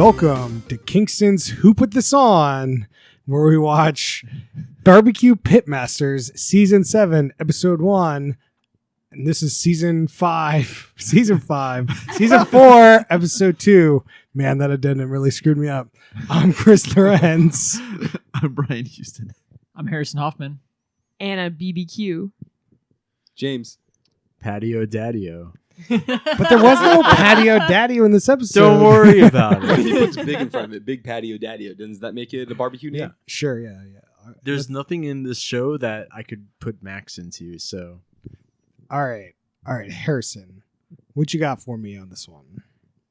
Welcome to Kingston's Who Put This On, where we watch BBQ Pitmasters Season 7, Episode 1. And this is Season 5. Season 4, Episode 2. Man, that addendum really screwed me up. I'm Chris Lorenz. I'm Brian Houston. I'm Harrison Hoffman. Anna BBQ. James. Patio Daddio. But there was no Patio Daddio in this episode. Don't worry about What if it. he puts big in front of it? Big Patio Daddio. Does that make it a barbecue name? Yeah. Sure, yeah. There's nothing in this show that I could put Max into, so. All right, Harrison. What you got for me on this one?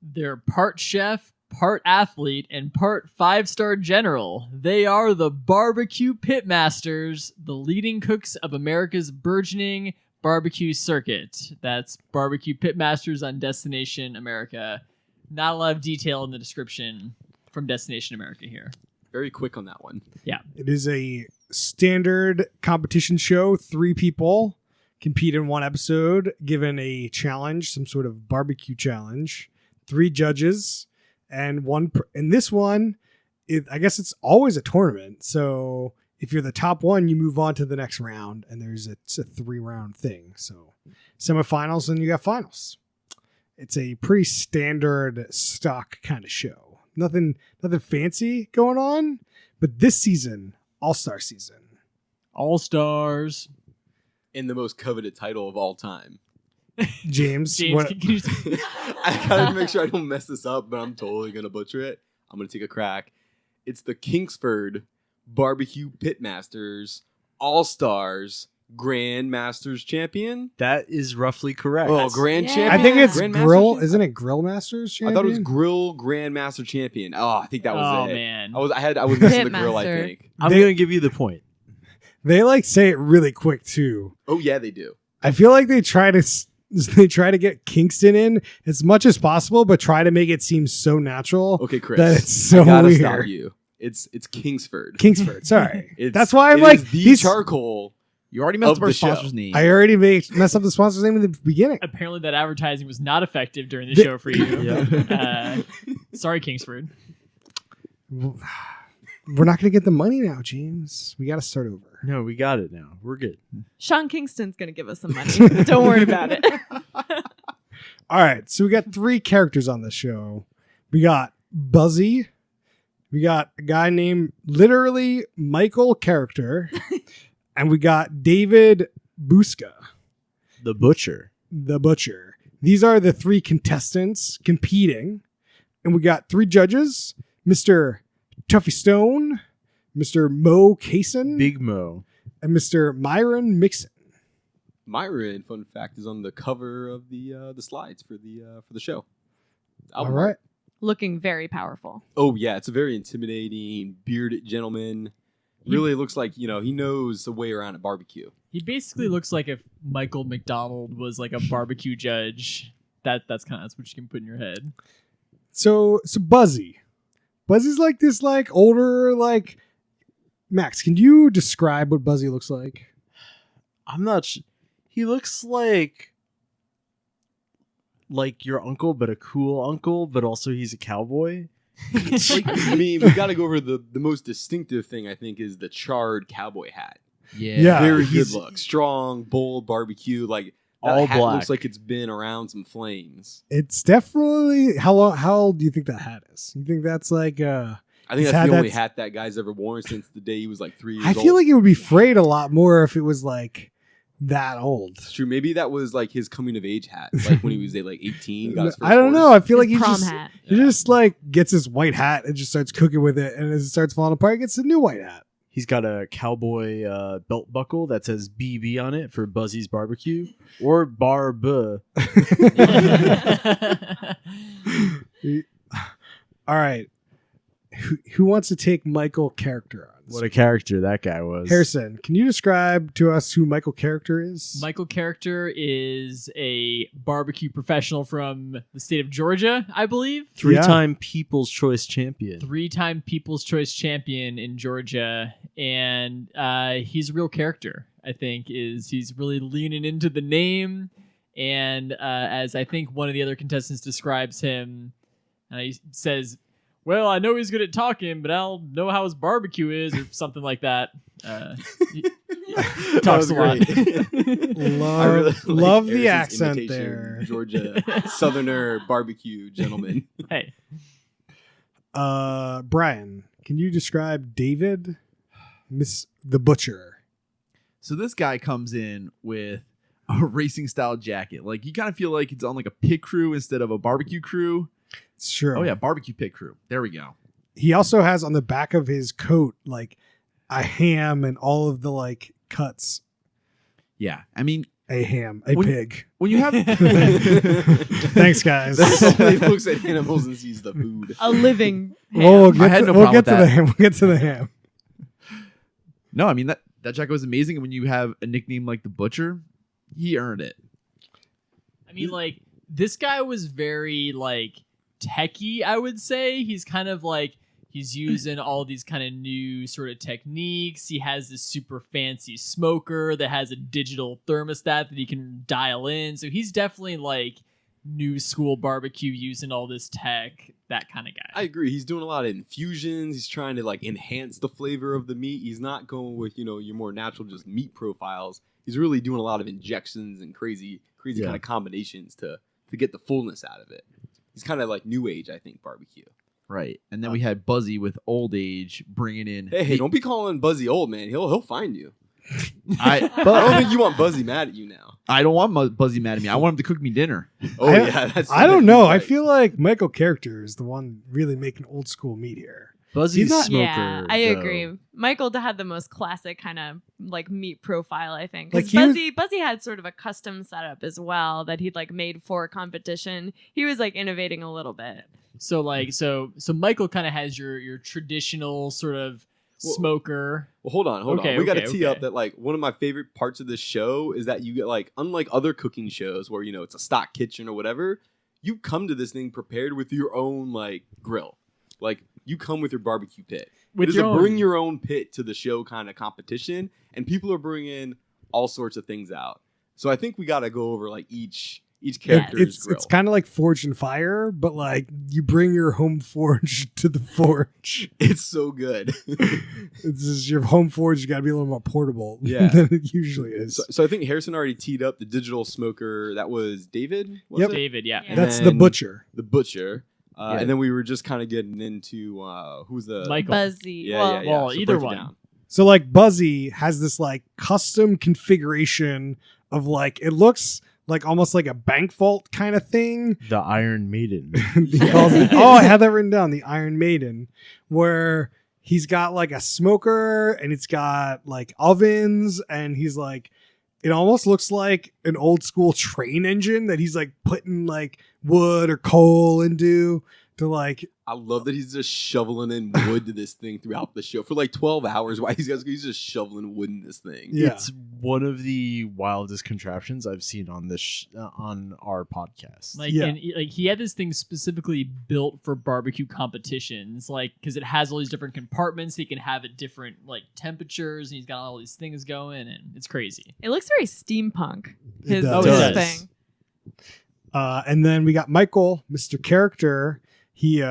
They're part chef, part athlete, and part 5-star general. They are the BBQ Pitmasters, the leading cooks of America's burgeoning barbecue circuit. That's BBQ Pitmasters on Destination America. Not a lot of detail in the description from Destination America here. Very quick on that one. Yeah. It is a standard competition show. 3 people compete in one episode, given a challenge, some sort of barbecue challenge. 3 judges, and in this one, I guess it's always a tournament. So if you're the top one, you move on to the next round, and it's a 3-round thing. So semifinals, and you got finals. It's a pretty standard stock kind of show. Nothing fancy going on, but this season, All-Star season. All-Stars. In the most coveted title of all time. James, James, can you I gotta make sure I don't mess this up, but I'm totally gonna butcher it. I'm gonna take a crack. It's the Kingsford BBQ Pitmasters All-Stars Grand Masters Champion. That is roughly correct. Oh, Grand Yeah. Champion. I think it's Grand Master Grill. Champion? Isn't it Grill Masters champion? I thought it was Grill Grand Master Champion. Oh, I think that was it. man. I was missing the grill, I Pitmaster. think. I'm They- going to give you the point. They say it really quick too. Oh yeah, they do. I feel like they try to get Kingston in as much as possible, but try to make it seem so natural. Okay, Chris. That it's so I gotta weird. stop you. It's Kingsford. Kingsford, sorry. It's- That's why I'm it like is the these. charcoal. You already Of messed up our the show. sponsor's name. I already messed up the sponsor's name in the beginning. Apparently that advertising was not effective during the The- show for you. Yeah. Sorry, Kingsford. We're not going to get the money now, James. We got to start over. No, we got it now. We're good. Sean Kingston's going to give us some money. Don't worry about it. All right, so we got 3 characters on this show. We got Buzzy. We got a guy named literally Michael Character. And we got David Busca, The Butcher. the Butcher. These are the 3 contestants competing. And we got 3 judges, Mr. Tuffy Stone, Mr. Mo Kaysen, Big Mo. and Mr. Myron Mixon. Myron, fun fact, is on the cover of the slides for the show. All right. Looking very powerful. Oh yeah, it's a very intimidating bearded gentleman. Really looks like he knows the way around a barbecue. He basically looks like if Michael McDonald was like a barbecue judge. That's what you can put in your head. So Buzzy's like this older Max, can you describe what Buzzy looks like? I'm not He looks like your uncle, but a cool uncle, but also he's a cowboy. I mean, we got to go over the most distinctive thing. I think is the charred cowboy hat. Yeah. Very good he's look, strong, bold barbecue. Like that all hat black. looks like it's been around some flames. It's definitely how old do you think that hat is? You think that's I think His that's hat, the only that's- hat that guy's ever worn since the day he was like 3 years I old. feel like it would be frayed a lot more if it was that old. It's true. Maybe that was like his coming of age hat, like when he was 18. Got his first I don't know. horse. I feel like His he prom just hat. he just gets his white hat and just starts cooking with it, and as it starts falling apart, he gets a new white hat. He's got a cowboy belt buckle that says BB on it for Buzzy's Barbecue or Barb. All right, who wants to take Michael Character on? What a character that guy was. Harrison, can you describe to us who Michael Character is? Michael Character is a barbecue professional from the state of Georgia, I believe. 3-time People's Choice champion. 3-time People's Choice champion in Georgia, and he's a real character. I think he's really leaning into the name, and as I think one of the other contestants describes him, he says, well, I know he's good at talking, but I don't know how his barbecue is, or something like that. He talks a lot. Love the Harrison's accent imitation, there. Georgia Southerner barbecue gentleman. Hey, Brian, can you describe David, Miss the Butcher? So this guy comes in with a racing style jacket. Like you kind of feel like it's on like a pit crew instead of a barbecue crew. It's true. Oh yeah, barbecue pit crew. There we go. He also has on the back of his coat like a ham and all of the like cuts. Yeah, I mean, A When- pig. when you have Thanks, guys. He looks at animals and sees the food. A living. Well, ham. I had no we'll problem get with to the that. ham. We'll get to the ham. no, I mean that jacket was amazing. And when you have a nickname like the Butcher, he earned it. I mean, like, this guy was very, like, techie, I would say. He's kind of like, he's using all these kind of new sort of techniques. He has this super fancy smoker that has a digital thermostat that he can dial in. So he's definitely, like, new school barbecue using all this tech, that kind of guy. I agree. He's doing a lot of infusions. He's trying to like enhance the flavor of the meat. He's not going with, your more natural just meat profiles. He's really doing a lot of injections and crazy Yeah. kind of combinations to get the fullness out of it. He's kind of like new age, I think, barbecue. Right. And then we had Buzzy with old age bringing in. Hey, don't be calling Buzzy old, man. He'll find you. I I don't think you want Buzzy mad at you now. I don't want Buzzy mad at me. I want him to cook me dinner. Oh I- yeah, that's. I don't know. I right. feel like Michael character is the one really making old school meat here. Buzzy's He's not- smoker. Yeah, I though. agree. Michael had the most classic kind of like meat profile, I think. Like, Because he Buzzy had sort of a custom setup as well that he'd like made for competition. He was like innovating a little bit. So, like, so Michael kind of has your traditional sort of Well- smoker. Well, hold on. Okay, We got to okay, tee okay. up that like one of my favorite parts of this show is that you get like, unlike other cooking shows where it's a stock kitchen or whatever, you come to this thing prepared with your own like grill. Like you come with your barbecue pit. With It is your a own- bring your own pit to the show kind of competition, and people are bringing all sorts of things out. So I think we got to go over like each character's grill. It's kind of like Forge and Fire, but like you bring your home forge to the forge. It's so good. It's just your home forge. You got to be a little more portable Yeah. than it usually is. So I think Harrison already teed up the digital smoker. That was David. Was Yep. it? David, yeah. Yeah. That's the then- butcher. The butcher. Yeah. And then we were just kind of getting into who's the Michael. Buzzy. Yeah, well, yeah, yeah. Well, So either break it one. down. So like Buzzy has this like custom configuration of like it looks like almost like a bank vault kind of thing. The Iron Maiden. He calls it, oh, I had that written down, the Iron Maiden, where he's got like a smoker and it's got like ovens and he's like, it almost looks like an old school train engine that he's like putting like wood or coal into to like, I love that he's just shoveling in wood to this thing throughout the show for like 12 hours. Why he's just shoveling wood in this thing? yeah. It's one of the wildest contraptions I've seen on this on our podcast. Like, Yeah. and he had this thing specifically built for barbecue competitions, like because it has all these different compartments. He can have it different like temperatures, and he's got all these things going, and it's crazy. it looks very steampunk. It His, does. his It does. thing. And then we got Michael, Mr. Character. He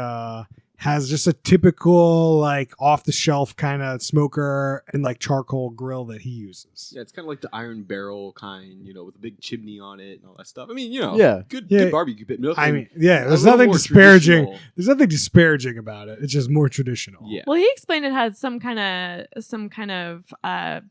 has just a typical like off the shelf kind of smoker and like charcoal grill that he uses. Yeah, it's kind of like the iron barrel kind, with a big chimney on it and all that stuff. I mean, Yeah. good Yeah. barbecue pit. Nothing, I mean, yeah, a there's little nothing more disparaging. traditional. There's nothing disparaging about it. It's just more traditional. Yeah. Well, he explained it had some kind of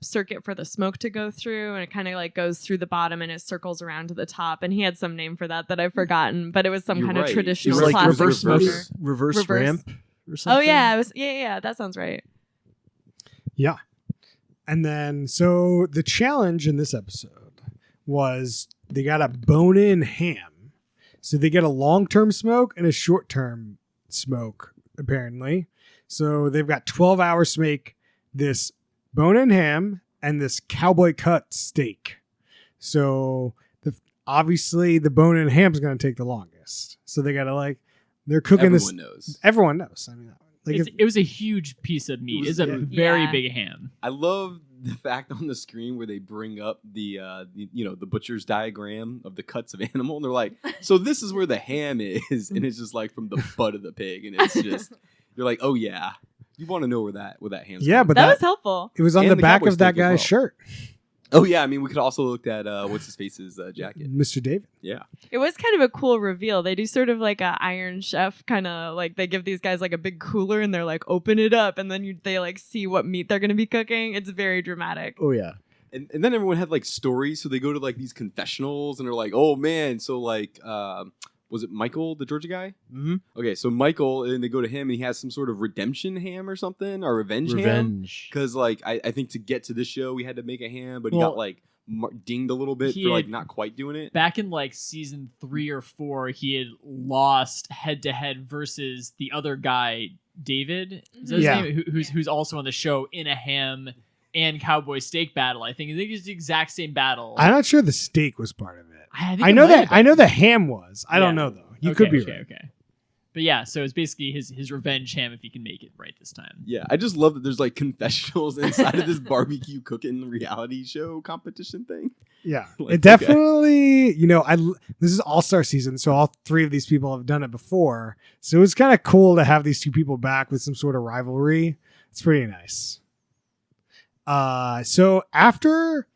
circuit for the smoke to go through, and it kind of like goes through the bottom and it circles around to the top. And he had some name for that I've forgotten, but it was some You're kind right. of It traditional was like classic reverse smoker. smoker. reverse Reverse. ramp or something. Oh yeah, it was yeah, that sounds right. Yeah. And then, so the challenge in this episode was they got a bone-in ham. So they get a long-term smoke and a short-term smoke, apparently. So they've got 12 hours to make this bone-in ham and this cowboy cut steak. So obviously the bone-in ham is going to take the longest. So they got to they're cooking Everyone this. knows. Everyone knows. I mean, It was a huge piece of meat. It It's was- a yeah. very Yeah. big ham. I love the fact on the screen where they bring up the butcher's diagram of the cuts of animal, and they're like, so this is where the ham is, and it's just like from the butt of the pig, and it's just you're like, oh yeah, you want to know where that ham's Yeah, going. but That that was helpful. it was on And the the back cowboy of that steak as guy's well. shirt, Oh yeah, I mean, we could also looked at what's his face's jacket. Mr. David. Yeah, It was kind of a cool reveal. They do sort of like a Iron Chef kind of like they give these guys like a big cooler and they're like open it up and then they like see what meat they're gonna be cooking. It's very dramatic. Oh yeah. and then everyone had like stories, so they go to like these confessionals, and they're like, oh man, so like. Was it Michael, the Georgia guy? Mm-hmm. Okay, so Michael, and they go to him, and he has some sort of redemption ham or something, or revenge ham. Revenge. Because, like, I think to get to this show, we had to make a ham, but he Well, got, like, dinged a little bit he for, like, had- not quite doing it. Back in like season 3 or 4, he had lost head to head versus the other guy, David. Is that his Yeah. name? Who's also on the show in a ham and cowboy steak battle. I think it's the exact same battle. I'm not sure the steak was part of it. think I it know might that. have been. I know the ham was. I don't Yeah. know though. You Okay, could be okay, right. okay. But yeah, so it's basically his revenge ham if he can make it right this time. Yeah, I just love that there's, like, confessionals inside of this barbecue cooking reality show competition thing. Yeah, Like, it definitely. You know, this is All-Star season, so all three of these people have done it before. So it's kind of cool to have these two people back with some sort of rivalry. It's pretty nice. So after,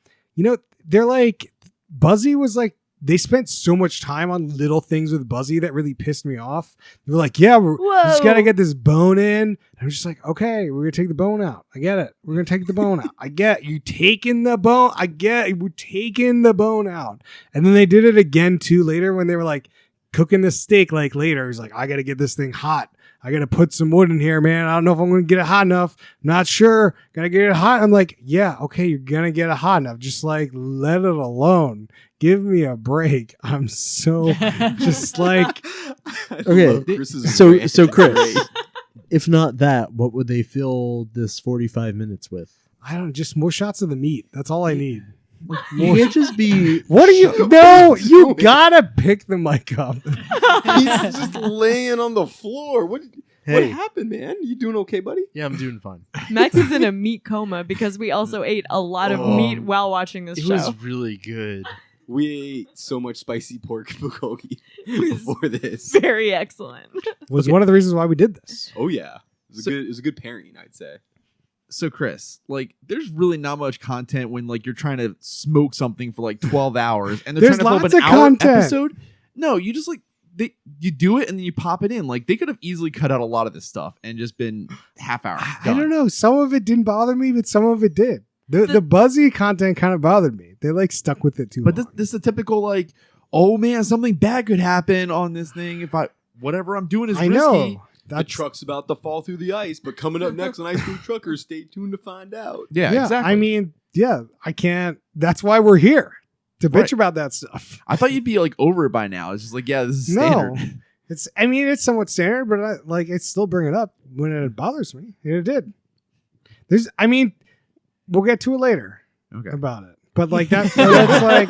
they're like, Buzzy was like, they spent so much time on little things with Buzzy that really pissed me off. They were like, yeah, we just got to get this bone in. And I'm just like, okay, we're going to take the bone out. I get it. We're going to take the bone out. I get you taking the bone. I get we're taking the bone out. And then they did it again too later when they were like cooking the steak like later. He's like, I got to get this thing hot. I got to put some wood in here, man. I don't know if I'm going to get it hot enough. Not sure. Got to get it hot. I'm like, yeah, okay, you're going to get it hot enough. Just like, let it alone. Give me a break. I'm so just like, Okay, so Chris, if not that, what would they fill this 45 minutes with? I don't know, just more shots of the meat. That's all I need. You can't just be. What are you? No, you gotta pick the mic up. He's just laying on the floor. What Hey. happened, man? You doing okay, buddy? Yeah, I'm doing fine. Max is in a meat coma because we also ate a lot of Oh. meat while watching this It show. was really good. We ate so much spicy pork bulgogi It was before this. very excellent. Was one of the reasons why we did this. Oh yeah, So- it was a good pairing, I'd say. So Chris, like, there's really not much content when like you're trying to smoke something for like 12 hours and they're There's trying to lots fill up of an hour content. episode. No, you just like you do it and then you pop it in. Like they could have easily cut out a lot of this stuff and just been half hour. I don't know. Some of it didn't bother me, but some of it did. The Buzzy content kind of bothered me. They like stuck with it too But long. this is a typical like, oh man, something bad could happen on this thing if whatever I'm doing is I risky. know. The That's truck's about to fall through the ice, but coming up next on Ice Cream Truckers, stay tuned to find out. Yeah, exactly. I mean, yeah, I can't. That's why we're here to bitch Right. about that stuff. I thought you'd be like over it by now. It's just like, yeah, this is standard. No, it's. I mean, it's somewhat standard, but I still bring it up when it bothers me. And it did. We'll get to it later Okay. about it. But like that's like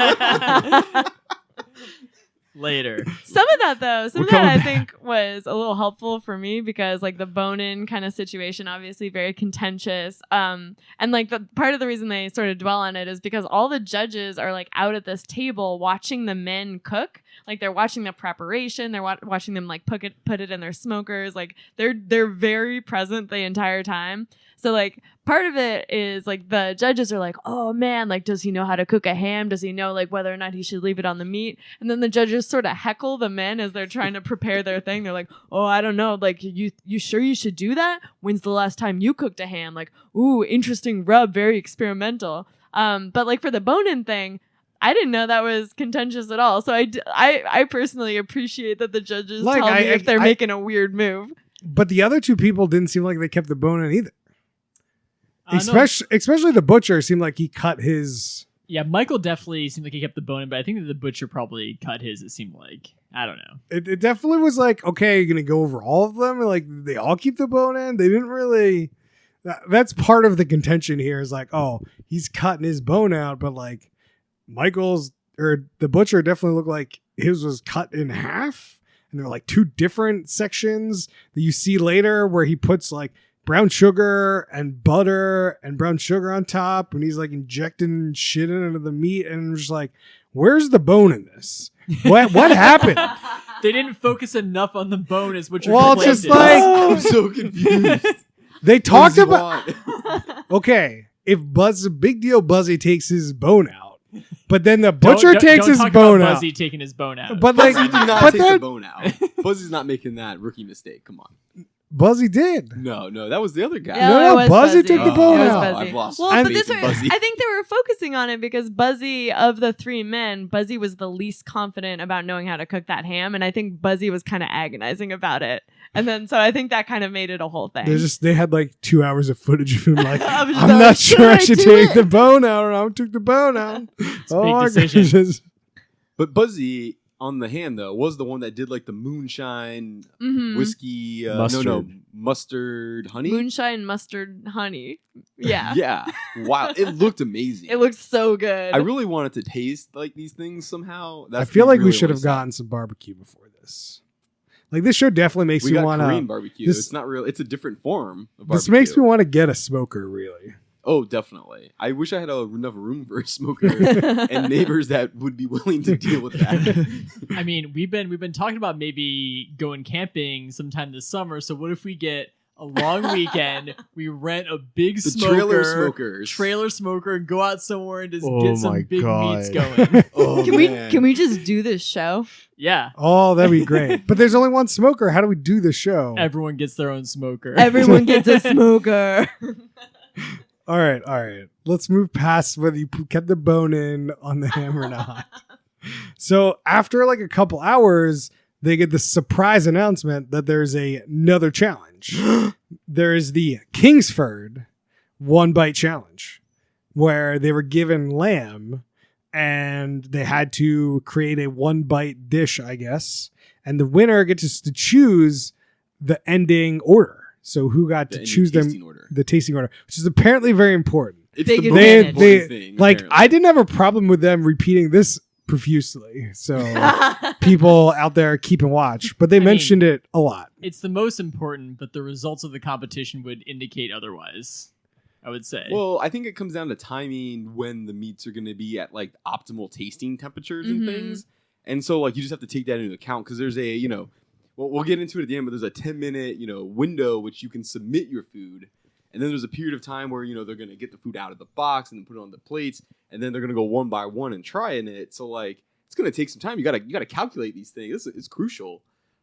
Later. Some of that though, some We're of that coming I back. think was a little helpful for me because like the bone-in kind of situation, obviously very contentious. And like the part of the reason they sort of dwell on it is because all the judges are like out at this table watching the men cook. Like they're watching the preparation, they're watching them like put it in their smokers. Like they're very present the entire time. So like part of it is like the judges are like, oh man, like does he know how to cook a ham? Does he know like whether or not he should leave it on the meat? And then the judges sort of heckle the men as they're trying to prepare their thing. They're like, oh, I don't know, like you sure you should do that? When's the last time you cooked a ham? Like, ooh, interesting rub, very experimental. But like for the bone-in thing, I didn't know that was contentious at all. So I personally appreciate that the judges Like, tell me I- if they're I- making a weird move. But the other two people didn't seem like they kept the bone in either. No. Especially the butcher seemed like he cut his. Yeah, Michael definitely seemed like he kept the bone in, but I think that the butcher probably cut his, it seemed like. I don't know. It definitely was like, okay, you're gonna go over all of them, and like they all keep the bone in. They didn't really. That's part of the contention here. Is like, oh, he's cutting his bone out, but like Michael's or the butcher definitely looked like his was cut in half, and there were like two different sections that you see later where he puts like brown sugar and butter and brown sugar on top, and he's like injecting shit into the meat, and I'm just like, where's the bone in this? What happened? They didn't focus enough on the bone, is what your Well, complaint just is. like- I'm so confused. They What talked does he about. want? Okay, if Big Deal Buzzy takes his bone out, but then the Don't- butcher don't- takes don't his talk bone about out. Buzzy taking his bone out. But like, Buzzy did not but take the then bone out. Buzzy's not making that rookie mistake. Come on. Buzzy did. No, that was the other guy. Yeah, No, it was Buzzy Buzzy. took the It bone was out. Buzzy. I've lost Well, And- but faith this in Buzzy. I think they were focusing on it because Buzzy, of the three men, Buzzy was the least confident about knowing how to cook that ham, and I think Buzzy was kind of agonizing about it. And then, so I think that kind of made it a whole thing. They had like 2 hours of footage of him like, I'm just I'm like, not sure I should do take it? the bone out, or I took the bone out. a big decision. goodness. But Buzzy, on the hand though, was the one that did like the moonshine Mhm. whiskey. Mustard. Mustard honey. Moonshine mustard honey. Yeah. Yeah. Wow. It looked amazing. It looks so good. I really wanted to taste like these things somehow. I feel like we should have wanted to say. gotten some barbecue before this. Like this show definitely makes We me got want Korean to. barbecue. this- It's not real. It's a different form of This barbecue. makes me want to get a smoker. Really, Oh, definitely. I wish I had enough room for a smoker and neighbors that would be willing to deal with that. I mean, we've been talking about maybe going camping sometime this summer. So what if we get a long weekend? We rent a big The smoker, trailer smokers. and go out somewhere and just Oh get some my big God. meats going. Oh, can man. we just do this show? Yeah, oh, that'd be great. But there's only one smoker. How do we do the show? everyone gets their own smoker. Everyone gets a smoker. All right. Let's move past whether you kept the bone in on the ham or not. So after like a couple hours, they get the surprise announcement that there's another challenge. There is the Kingsford 1-bite challenge, where they were given lamb and they had to create a 1-bite dish, I guess. And the winner gets to choose the ending order. So who got The to choose tasting them? order. The tasting order, which is apparently very important. It's Big the most They, advantage. important they thing. like, apparently. I didn't have a problem with them repeating this profusely. So people out there keeping watch, but they mean- mentioned it a lot. It's the most important, but the results of the competition would indicate otherwise, I would say. Well, I think it comes down to timing when the meats are going to be at like optimal tasting temperatures and Mhm. things. And so like you just have to take that into account because there's a, well, we'll get into it at the end, but there's a 10-minute, window which you can submit your food. And then there's a period of time where, they're going to get the food out of the box and then put it on the plates. And then they're going to go one by one and try in it. So like, it's going to take some time. You got to calculate these things. It's crucial.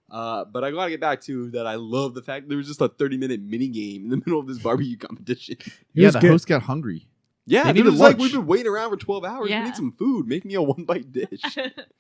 But I got to get back to that. I love the fact there was just a 30-minute mini game in the middle of this barbecue competition. It Yeah, was the good. host got hungry. Yeah, They it needed was like lunch. we've been waiting around for 12 hours. Yeah. We need some food. Make me a 1-bite dish.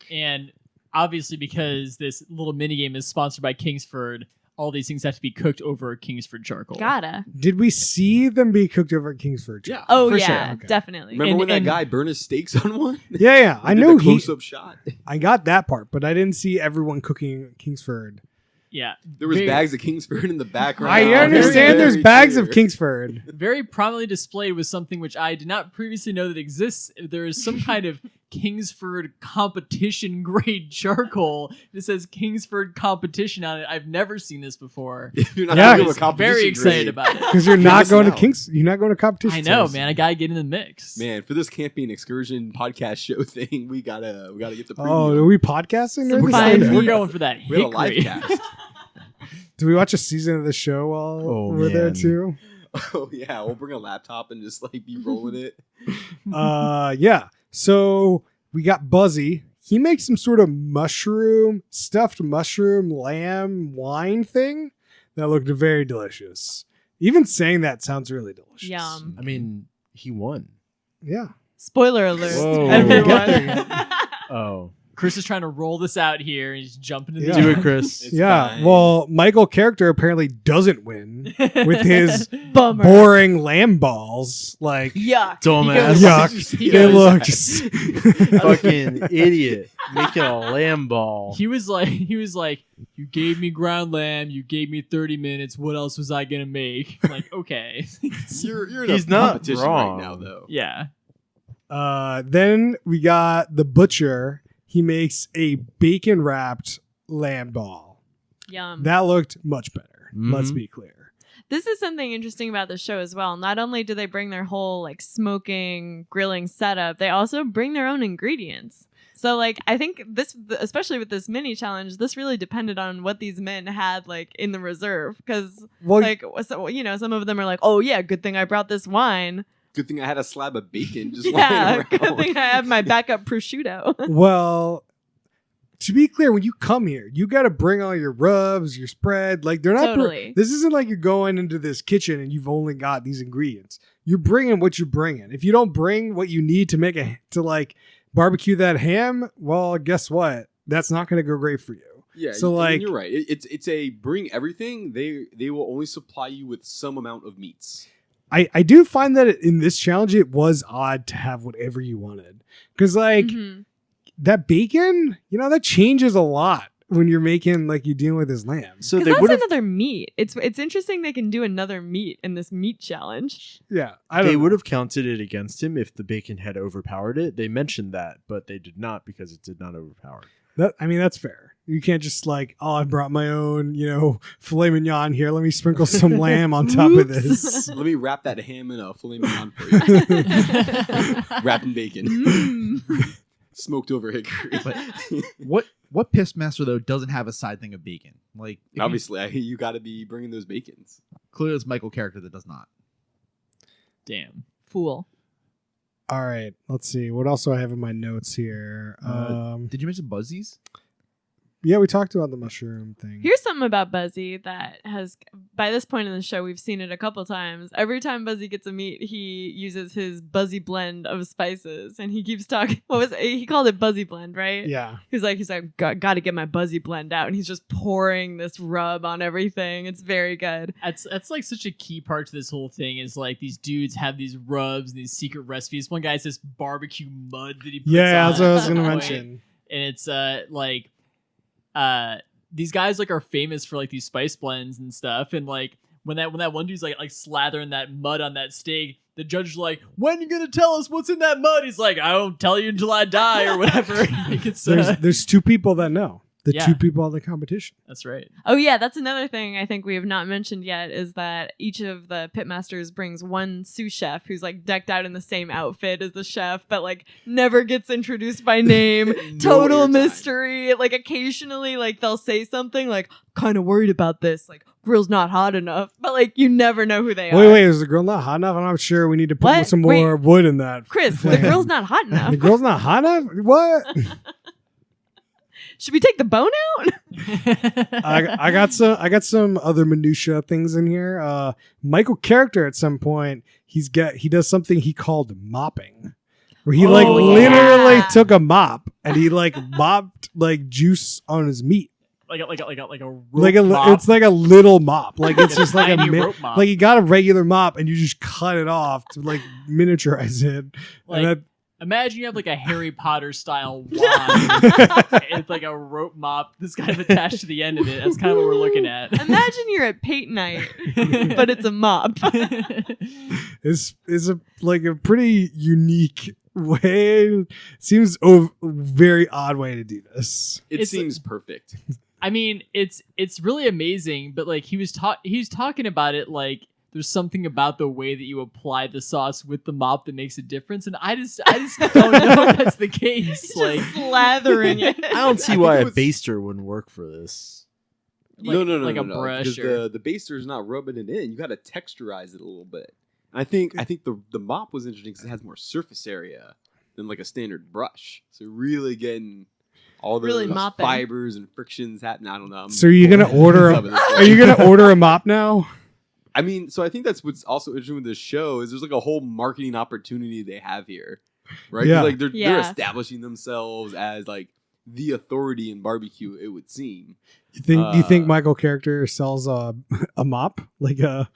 And obviously, because this little minigame is sponsored by Kingsford, all these things have to be cooked over Kingsford charcoal. Gotta. Did we see them be cooked over at Kingsford? Yeah. Oh For yeah, sure. Okay. definitely. Remember And- when that and- guy burned his steaks on one? Yeah. I Did know the he. close-up shot. I got that part, but I didn't see everyone cooking Kingsford. Yeah. There was Very- bags of Kingsford in the background. I very, understand there's Very bags clear. of Kingsford. Very prominently displayed was something which I did not previously know that exists. There is some kind of Kingsford competition grade charcoal that says Kingsford competition on it. I've never seen this before. If you're not Yeah. going to a I was competition very excited grade. about it. Because you're You're not missing going to out. You're not going to competition. I know, shows. man. I gotta get in the mix. Man, for this camping excursion podcast show thing, we gotta get the Oh, premium. are we podcasting? Some during this fine thing? We're going for that We had a live hickory. cast. Do we watch a season of the show while Oh, we're there man. too? Oh yeah, we'll bring a laptop and just like be rolling it. Yeah. So we got Buzzy. He makes some sort of stuffed mushroom lamb wine thing that looked very delicious. Even saying that sounds really delicious. Yum. I mean, he won. Yeah. Spoiler alert. Whoa. Everyone. Oh, Chris is trying to roll this out here and he's jumping into Yeah. the do it, Chris. It's yeah. fine. Well, Michael character apparently doesn't win with his Bummer. boring lamb balls. Like, Yuck. Dumbass. yuck. He They goes- look just. Fucking idiot making a lamb ball. He was like, you gave me ground lamb, you gave me 30 minutes. What else was I gonna make? I'm like, okay, You're in He's a not competition wrong. right now, though. yeah. Then we got the butcher. He makes a bacon wrapped lamb ball. Yum. That looked much better. Let's Mhm. be clear. This is something interesting about the show as well. Not only do they bring their whole like smoking, grilling setup, they also bring their own ingredients. So like I think this, especially with this mini challenge, this really depended on what these men had like in the reserve, because Well, like so, you know, some of them are like, oh yeah, good thing I brought this wine. Good thing I had a slab of bacon just Yeah, lying around. good thing I have my backup prosciutto. well, to be clear, when you come here, you got to bring all your rubs, your spread. Like they're not. Totally. This isn't like you're going into this kitchen and you've only got these ingredients. You're bringing what you're bringing. If you don't bring what you need to make to like barbecue that ham, well, guess what? That's not going to go great for you. Yeah, So, I mean, like- you're right. It's a bring everything. They will only supply you with some amount of meats. I do find that in this challenge, it was odd to have whatever you wanted. Because, like, Mhm. that bacon, you know, that changes a lot when you're making, like, you're dealing with this lamb. So 'Cause they that's would have another meat. It's interesting they can do another meat in this meat challenge. Yeah. I they don't would have counted it against him if the bacon had overpowered it. They mentioned that, but they did not because it did not overpower. I mean, that's fair. You can't just like, oh, I brought my own, you know, filet mignon here. Let me sprinkle some lamb on top of Oops. this. Let me wrap that ham in a filet mignon for you. Wrapped in bacon. Mm. Smoked over hickory. What Pitmaster though doesn't have a side thing of bacon? Like if you- Obviously, you got to be bringing those bacons. clearly it's Michael character that does not. Damn. Fool. All right. Let's see. What else do I have in my notes here? Did you mention Buzzies? Yeah, we talked about the mushroom thing. Here's something about Buzzy that has, by this point in the show, we've seen it a couple times. Every time Buzzy gets a meat, he uses his Buzzy blend of spices, and he keeps talking. He called it Buzzy blend, right? Yeah. He's like, got to get my Buzzy blend out, and he's just pouring this rub on everything. It's very good. That's like such a key part to this whole thing is like these dudes have these rubs and these secret recipes. One guy has this barbecue mud that he puts Yeah, on that's what I was at going to some point. mention. And it's these guys like are famous for like these spice blends and stuff, and like when that one dude's like slathering that mud on that steak, the judge is like, when are you gonna tell us what's in that mud? He's like, I won't tell you until I die or whatever. Like it's There's two people that know. The Yeah. two people on the competition. that's right. Oh yeah, that's another thing I think we have not mentioned yet is that each of the Pitmasters brings one sous chef who's like decked out in the same outfit as the chef, but like never gets introduced by name. Total airtime. mystery. Like occasionally, like they'll say something like, "Kind of worried about this. Like grill's not hot enough," but like you never know who they are. Wait, is the grill not hot enough? I'm not sure. We need to put What? some Wait. more wood in that. Chris, the flame. grill's not hot enough. The grill's not hot enough? What? Should we take the bone out? I got some other minutia things in here. Michael character at some point he does something he called mopping, where he like Oh, literally yeah. took a mop and he like mopped like juice on his meat. Like a rope Like mop. it's like a little mop. Like it's just like a tiny rope mop. like you got a regular mop and you just cut it off to like miniaturize it. Like, And imagine you have like a Harry Potter style wand. It's like a rope mop that's kind of attached to the end of it. That's kind of what we're looking at. Imagine you're at Pate night, but it's a mop. is a like a pretty unique way. Seems very odd way to do this. It It's- seems perfect. I mean, it's really amazing, but like he was talking about it like there's something about the way that you apply the sauce with the mop that makes a difference, and I just don't know if that's the case. Just Like slathering it. I don't see think why it a was- baster wouldn't work for this. No, like a no. brush Because or the baster is not rubbing it in. You got to texturize it a little bit. I think the mop was interesting because it has more surface area than like a standard brush. So really getting all the Really mopping. fibers and frictions happening. I don't know. So are you gonna order? Are you gonna order a mop now? I mean, so I think that's what's also interesting with this show is there's like a whole marketing opportunity they have here, right? 'Cause, Yeah. like they're Yeah. establishing themselves as like the authority in barbecue. It would seem. You think Michael character sells a mop like a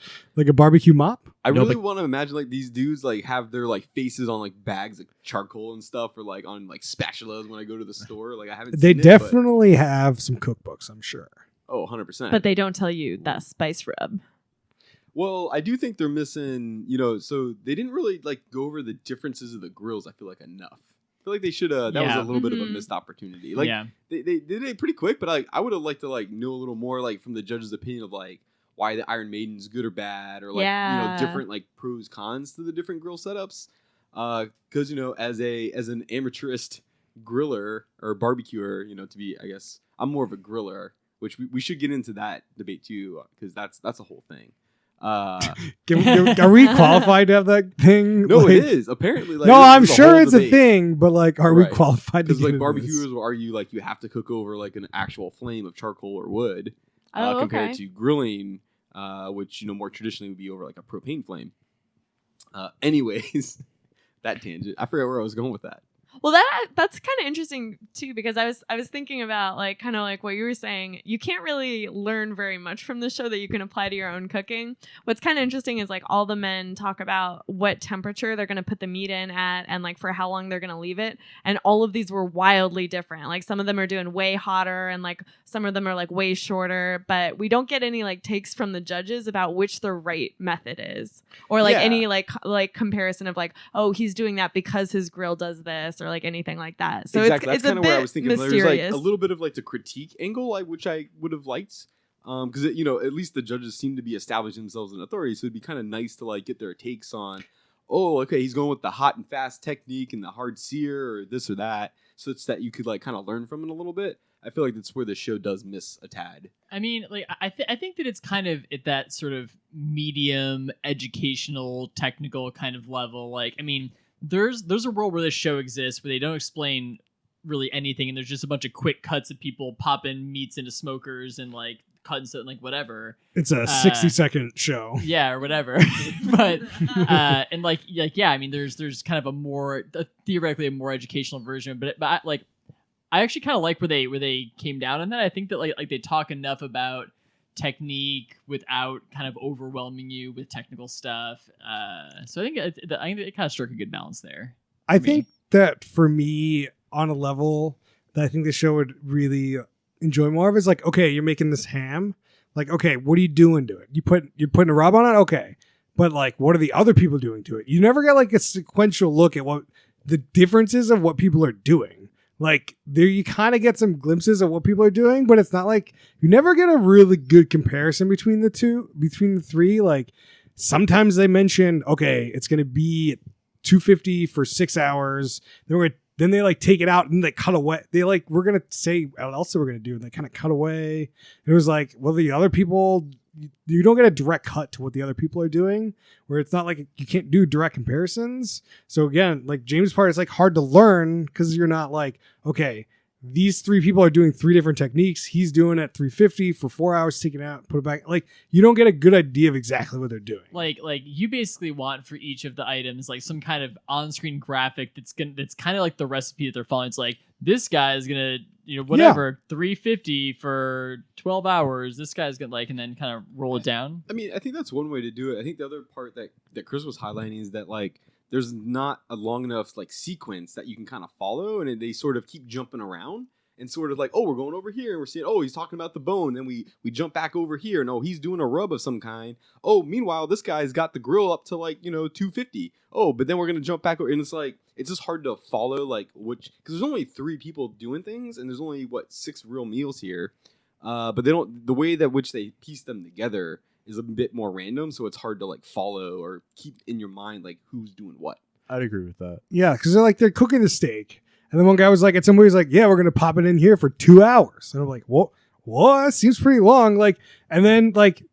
barbecue mop? I No, really but- want to imagine like these dudes like have their like faces on like bags of charcoal and stuff, or like on like spatulas when I go to the store. Like I haven't. They seen it, but- definitely have some cookbooks, I'm sure. Oh, 100%. But they don't tell you that spice rub. Well, I do think they're missing, so they didn't really like go over the differences of the grills, I feel like, enough. I feel like they should have, that was Yeah. a little bit of a Mhm. missed opportunity. Like yeah. they did it pretty quick, but I would have liked to like know a little more like from the judge's opinion of like why the Iron Maiden's good or bad, or like, Yeah. different like pros, cons to the different grill setups. Cause as an amateurist griller or barbecuer, to be, I guess I'm more of a griller, which we should get into that debate too, because that's a whole thing. Are we qualified to have that thing? No, Like, it is apparently. Like, no, this I'm is sure whole it's debate. a thing, but like, are we Right. qualified to Because get like into barbecuers this? will argue like you have to cook over like an actual flame of charcoal or wood, Oh, compared okay. to grilling, which more traditionally would be over like a propane flame. Anyways, that tangent. I forgot where I was going with that. Well, that's kind of interesting too, because I was thinking about like kind of like what you were saying. You can't really learn very much from the show that you can apply to your own cooking. What's kind of interesting is like all the men talk about what temperature they're going to put the meat in at and like for how long they're going to leave it. And all of these were wildly different. Like some of them are doing way hotter and like some of them are like way shorter, but we don't get any like takes from the judges about which the right method is, or like Yeah. any like comparison of like, oh, he's doing that because his grill does this, or like anything like that. So exactly. it's That's a kind of bit where I was thinking. mysterious. There's like a little bit of like the critique angle, which I would have liked, because at least the judges seem to be establishing themselves in authority. So it'd be kind of nice to like get their takes on, oh, okay, he's going with the hot and fast technique and the hard sear or this or that, so it's that you could like kind of learn from it a little bit. I feel like that's where the show does miss a tad. I mean, like I think that it's kind of at that sort of medium educational technical kind of level. Like, I mean, there's a world where this show exists where they don't explain really anything, and there's just a bunch of quick cuts of people popping meats into smokers and like cutting something like whatever. It's a 60-second show. Yeah, or whatever. But and like yeah, I mean, there's kind of theoretically a more educational version, but I actually kind of like where they came down on that. I think that like they talk enough about technique without kind of overwhelming you with technical stuff. So I think it kind of struck a good balance there. I think that for me, on a level that I think the show would really enjoy more of is like, okay, you're making this ham. Like, okay, what are you doing to it? You're putting a rub on it? Okay. But like, what are the other people doing to it? You never get like a sequential look at what the differences of what people are doing. Like there, you kind of get some glimpses of what people are doing, but it's not like you never get a really good comparison between the three. Like sometimes they mention, okay, it's going to be 250 for 6 hours. Then they like take it out and they cut away. They like, we're going to say what else we're going to do. And they kind of cut away. It was like, well, the other people, you don't get a direct cut to what the other people are doing, where it's not like you can't do direct comparisons. So again, like James' part, it's like hard to learn because you're not like, okay, these three people are doing three different techniques. He's doing it 350 for 4 hours, take it out, put it back. Like you don't get a good idea of exactly what they're doing. Like you basically want for each of the items like some kind of on-screen graphic that's kind of like the recipe that they're following. It's like this guy is gonna whatever 350 for 12 hours. This guy's gonna like, and then kind of roll it down. I mean, I think that's one way to do it. I think the other part that Chris was highlighting is that like there's not a long enough like sequence that you can kind of follow, and they sort of keep jumping around and sort of like, oh, we're going over here and we're seeing, oh, he's talking about the bone, then we jump back over here and oh, he's doing a rub of some kind. Oh, meanwhile, this guy's got the grill up to like 250. Oh, but then we're gonna jump back over, and it's like it's just hard to follow like which, because there's only 3 people doing things and there's only 6 real meals here, but they don't, the way that which they piece them together is a bit more random, so it's hard to like follow or keep in your mind like who's doing what. I'd agree with that. Yeah, because they're cooking the steak. And then one guy was like, at somebody's like, yeah, we're going to pop it in here for 2 hours. And I'm like, what? That seems pretty long. Like, and then like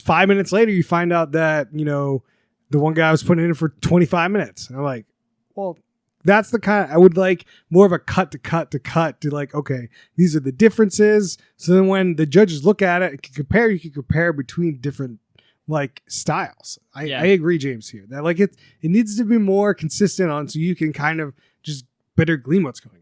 5 minutes later, you find out that, the one guy was putting it in for 25 minutes. And I'm like, well, that's the kind I would like more of a cut to like, okay, these are the differences. So then when the judges look at it, you can compare between different like styles. I agree, James, here that like it needs to be more consistent on, so you can kind of just better glean what's going on.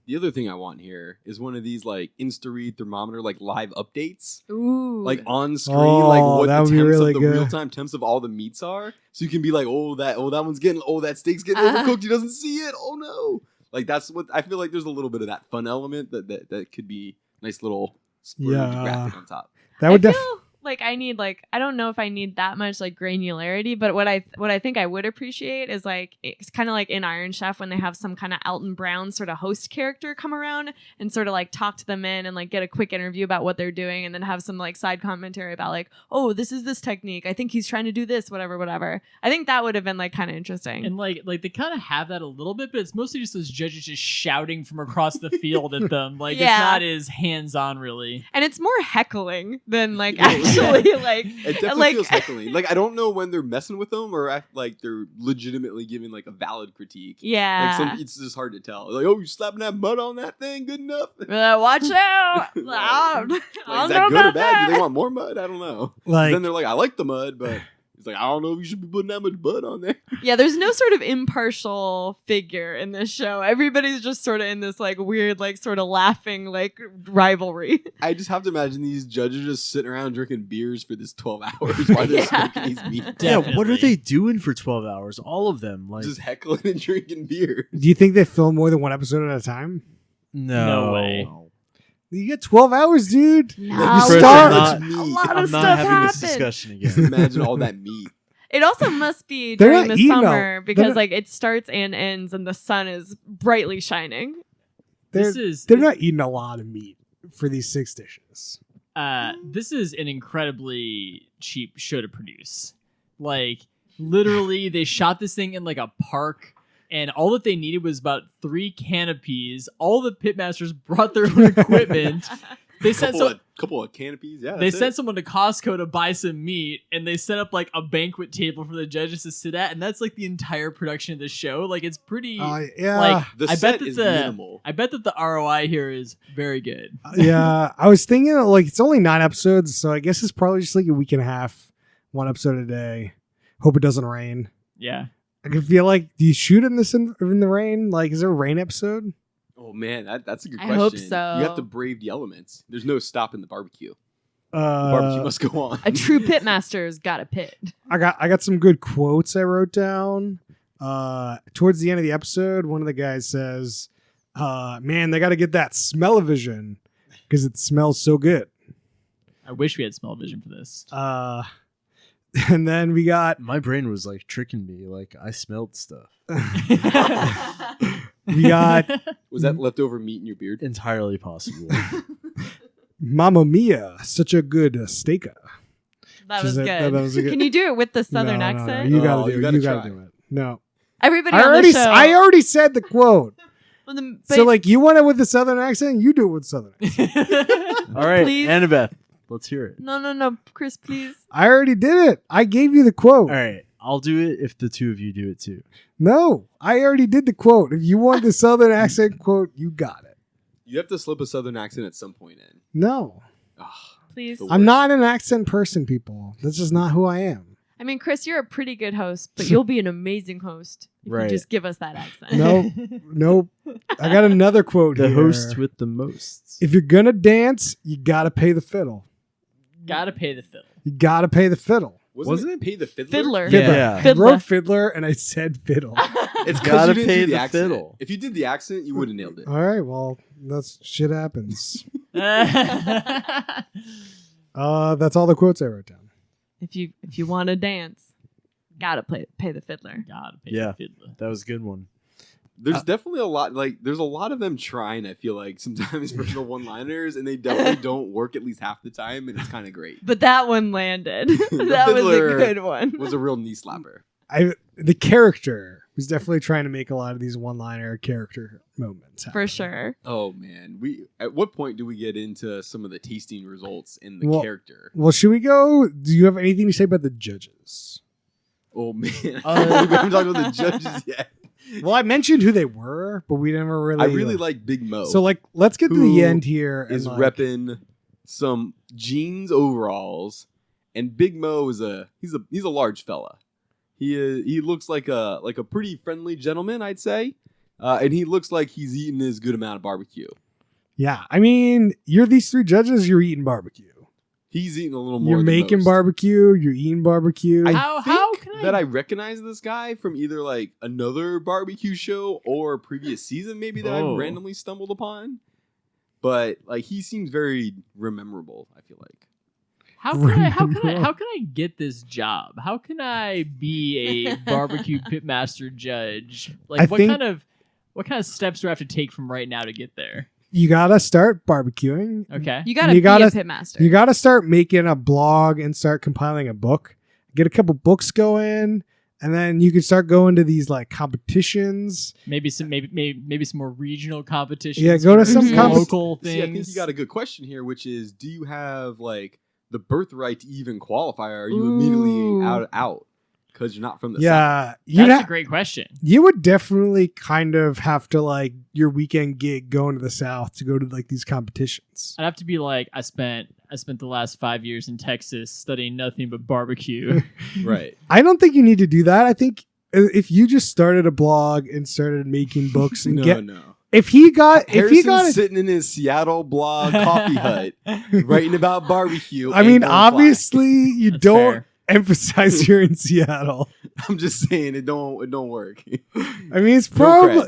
The other thing I want here is one of these like Insta-read thermometer like live updates. Ooh. Like on screen, Oh, like what that the would be temps really of the good. real-time temps of all the meats are. So you can be like, that one's getting, that steak's getting overcooked. He doesn't see it. Oh no. Like that's what I feel like there's a little bit of that fun element that could be nice little square graphic on top. That would I feel like I need like I don't know if I need that much like granularity, but what I think I would appreciate is like it's kind of like in Iron Chef when they have some kind of Alton Brown sort of host character come around and sort of like talk to them in and like get a quick interview about what they're doing and then have some like side commentary about like, oh, this is this technique. I think he's trying to do this, whatever. I think that would have been like kind of interesting. And like they kind of have that a little bit, but it's mostly just those judges just shouting from across the field at them. Like Yeah. it's not as hands-on really. And it's more heckling than like actually like It definitely like feels heckling. Like I don't know when they're messing with them or act like they're legitimately giving like a valid critique. yeah. Like it's just hard to tell. Like, oh, you slapping that mud on that thing? Good enough. Watch out! Like, I is don't know that good or about bad? that. Do they want more mud? I don't know. Like, Then they're like, I like the mud, but it's like I don't know if you should be putting that much mud on there. Yeah, there's no sort of impartial figure in this show. Everybody's just sort of in this like weird, like sort of laughing like rivalry. I just have to imagine these judges just sitting around drinking beers for this 12 hours while they're Yeah. smoking these meats. Yeah, what are Definitely. they doing for 12 hours? All of them. Like, Just heckling and drinking beer. do you think they film more than one episode at a time? no. No way. You get 12 hours, dude. No, You First, start- I'm It's not, meat. lot I'm of not stuff having this happened. discussion Just again. imagine all that meat. It also must be They're during not the eating summer all- because they're- like it starts and ends and the sun is brightly shining. They're, they're not eating a lot of meat for these 6 dishes. This is an incredibly cheap show to produce. Like literally they shot this thing in like a park and all that they needed was about 3 canopies. All the pitmasters brought their own equipment. They sent Couple of canopies. Yeah, they that's sent it. someone to Costco to buy some meat, and they set up like a banquet table for the judges to sit at, and that's like the entire production of the show. Like it's pretty. Yeah. Like The I set bet that is the minimal. I bet that the ROI here is very good. Yeah. I was thinking like it's only 9 episodes, so I guess it's probably just like a week and a half, 1 episode a day. Hope it doesn't rain. Yeah. I can feel like, do you shoot in this in the rain? Like, is there a rain episode? Oh man, that's a good I question. hope so. You have to brave the elements. There's no stopping the barbecue. The barbecue must go on. A true pitmaster's got a pit. I got some good quotes I wrote down. Towards the end of the episode, one of the guys says, "Man, they got to get that smell-o-vision because it smells so good." I wish we had smell-o-vision for this. And then we got My brain was like tricking me. Like, I smelled stuff. we got Was that leftover meat in your beard? Entirely possible. Mamma Mia, such a good steaka. That Which was is good. that was a good. Can you do it with the southern No, accent? You Oh, gotta do you it. gotta You gotta try. do it. No, Everybody I on already the show. I already said the quote. Well, then- So but- like, you want it with the southern accent, you do it with southern accent. All right, Please? Annabeth, let's hear it. no, Chris, please. I already did it. I gave you the quote. All right, I'll do it if the two of you do it too. No, I already did the quote. If you want the southern accent quote, you got it. You have to slip a southern accent at some point in. No, Ugh. Please. The I'm not an accent person, people. That's just not who I am. I mean, Chris, you're a pretty good host, but you'll be an amazing host if Right. you just give us that accent. Nope. I got another quote The here. host with the most. If you're gonna dance, you gotta pay the fiddle. Gotta pay the fiddle. You gotta pay the fiddle. Wasn't it Pay the Fiddler? Fiddler. Fiddler. Yeah. I Fiddler. wrote fiddler and I said fiddle. It's Gotta because you didn't pay do the the accent. fiddle. If you did the accent, you would have nailed it. All right, well, that's shit happens. Gotta That's all the quotes I wrote down. If you want to dance, gotta pay the fiddler. pay Yeah. the fiddler. That was a good one. There's definitely a lot, like, there's a lot of them trying, I feel like, sometimes for the one-liners, and they definitely don't work at least half the time, and it's kind of great. But that one landed. That was a fiddler good one. Was a real knee slapper. The character was definitely trying to make a lot of these one-liner character moments happen. For sure. Oh, man. At what point do we get into some of the tasting results in the Well- character? Well, should we go? Do you have anything to say about the judges? Oh, man. we haven't talked about the judges yet. Well, I mentioned who they were, but we never really. I really like Big Mo. So, like, let's get to Who the end here. is and, like, repping some jeans overalls, and Big Mo is he's a large fella. He looks like a pretty friendly gentleman, I'd say, and he looks like he's eating his good amount of barbecue. Yeah, I mean, you're these 3 judges. You're eating barbecue. He's eating a little more. You're than making most. barbecue. You're eating barbecue. I How think can I- that I recognize this guy from either like another barbecue show or a previous season, maybe that Oh. I've randomly stumbled upon. But like he seems very rememberable, I feel like. How can I get this job? How can I be a barbecue pitmaster judge? Like, what kind of steps do I have to take from right now to get there? You gotta start barbecuing. Okay. You gotta You be a gotta- pitmaster. You gotta start making a blog and start compiling a book. Get a couple books going, and then you can start going to these like competitions. Maybe some more regional competitions. Yeah, go to some versus compet- local things. See, I think you got a good question here, which is, do you have like the birthright to even qualify? Or are you immediately Ooh. out because you're not from the South? Yeah, That's a great question. you would definitely kind of have to like your weekend gig going to the South to go to like these competitions. I'd have to be like, I spent the last 5 years in Texas studying nothing but barbecue. Right. I don't think you need to do that. I think if you just started a blog and started making books and No. if he got Harrison's sitting in his Seattle blog coffee hut writing about barbecue. I and mean, going fly. obviously you That's don't fair. emphasize you're in Seattle. I'm just saying it don't work. I mean, it's No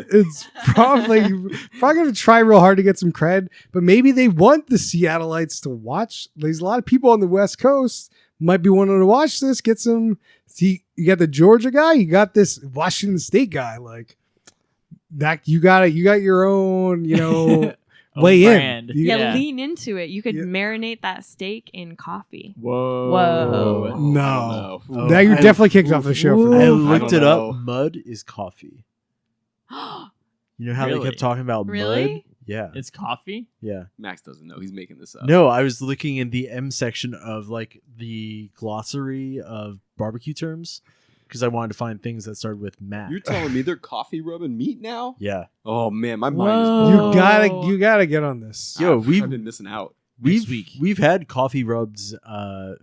probably going to try real hard to get some cred, but maybe they want the Seattleites to watch. There's a lot of people on the West Coast might be wanting to watch this. Get some. See, you got the Georgia guy, you got this Washington State guy. Like that, you got your own, way brand. in. You- yeah, Yeah. lean into it. You could Yeah. marinate that steak in coffee. Whoa. Whoa. No. Oh, Now you're I- definitely kicked off the show for I that. looked don't it know. up. Mud is coffee. You know how they Really? kept talking about mud? Really? Yeah. It's coffee? Yeah. Max doesn't know. He's making this up. No, I was looking in the M section of like the glossary of barbecue terms because I wanted to find things that started with Matt. You're telling me they're coffee rubbing meat now? Yeah. Oh man, my mind is Whoa. blown. You gotta get on this. Yo, I've been missing out. we've had coffee rubs Yeah,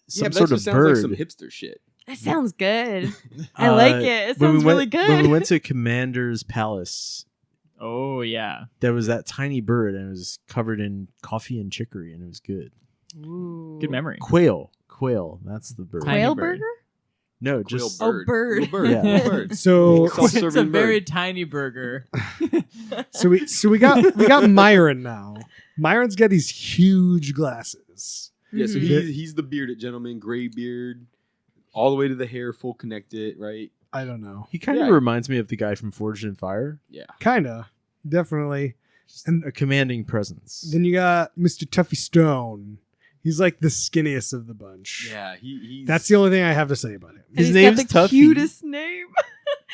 some but that sort of just sounds bird. like some hipster shit. That sounds good. I like it. It when we sounds went- really good. When we went to Commander's Palace, Oh, yeah. there was that tiny bird and it was covered in coffee and chicory and it was good. Ooh. Good memory. Quail. That's the bird. Tiny Quail bird. burger? No, Quail just Oh, bird. Little bird. Yeah. Little bird. So It's a Self-serving very bird. tiny burger. we got Myron now. Myron's got these huge glasses. Yeah, so Mhm. he's the bearded gentleman, gray beard, all the way to the hair, full connected, right? I don't know. he kind of Yeah. reminds me of the guy from Forged in Fire. Yeah. Kinda. Definitely. And a commanding presence. Then you got Mr. Tuffy Stone. He's like the skinniest of the bunch. Yeah, he's That's the only thing I have to say about him. And His he's name's got the Tuffy. cutest name.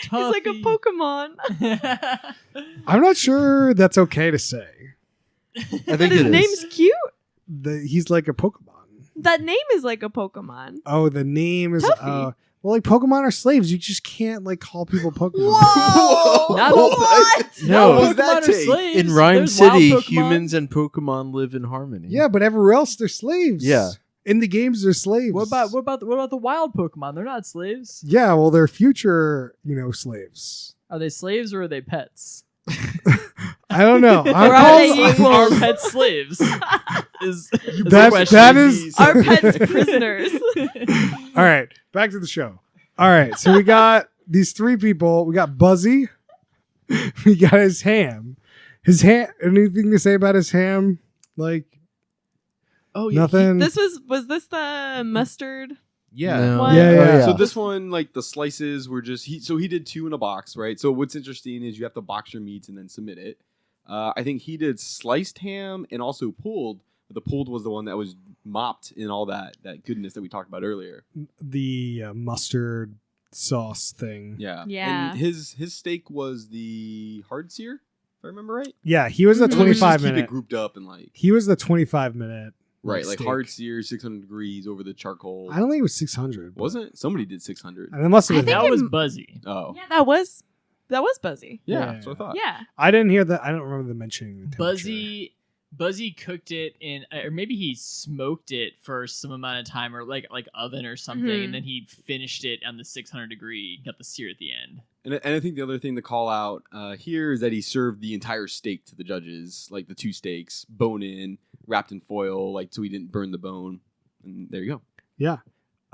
He's like a Tuffy. Pokemon. I'm not sure that's okay to say. I But think his it is. name's cute. He's like a Pokemon. That name is like a Pokemon. Oh, the name is Tuffy. well, like Pokemon are slaves. You just can't like call people Pokemon. Whoa! Not what? No. What was that Pokemon are take? slaves. In Rhyme There's wild City, Pokemon. humans and Pokemon live in harmony. Yeah, but everywhere else they're slaves. Yeah. In the games they're slaves. What about the wild Pokemon? They're not slaves. Yeah, well, they're future, slaves. Are they slaves or are they pets? I don't know. Or are they equals? Are pets slaves? Is the That- question. that is- Our pets prisoners. All right, back to the show. All right, so we got these three people. We got Buzzy. We got his ham. His ham. Anything to say about his ham? Like oh nothing. Was this the mustard? Yeah. No. What? Yeah, yeah. So this one, like the slices were just he did 2 in a box, right? So what's interesting is you have to box your meats and then submit it. I think he did sliced ham and also pulled, but the pulled was the one that was mopped in all that goodness that we talked about earlier. the mustard sauce thing. Yeah. Yeah. And his steak was the hard sear, if I remember right. Yeah, he was the Mhm. So we just 25 keep it minute. grouped up and like He was the 25 minute. right, like steak. hard sear, 600 degrees over the charcoal. I don't think it was 600. but- Wasn't it? Somebody did 600. And it must have I been. think That was it- Buzzy. Oh. Yeah, that was Buzzy. Yeah, Yeah. that's what I thought. Yeah. I didn't hear that. I don't remember them mentioning the temperature. Buzzy cooked it in, or maybe he smoked it for some amount of time, or like oven or something, Mhm. and then he finished it on the 600 degree, got the sear at the end. And I think the other thing to call out here is that he served the entire steak to the judges, like the 2 steaks, bone in, wrapped in foil, like so he didn't burn the bone. And there you go. Yeah.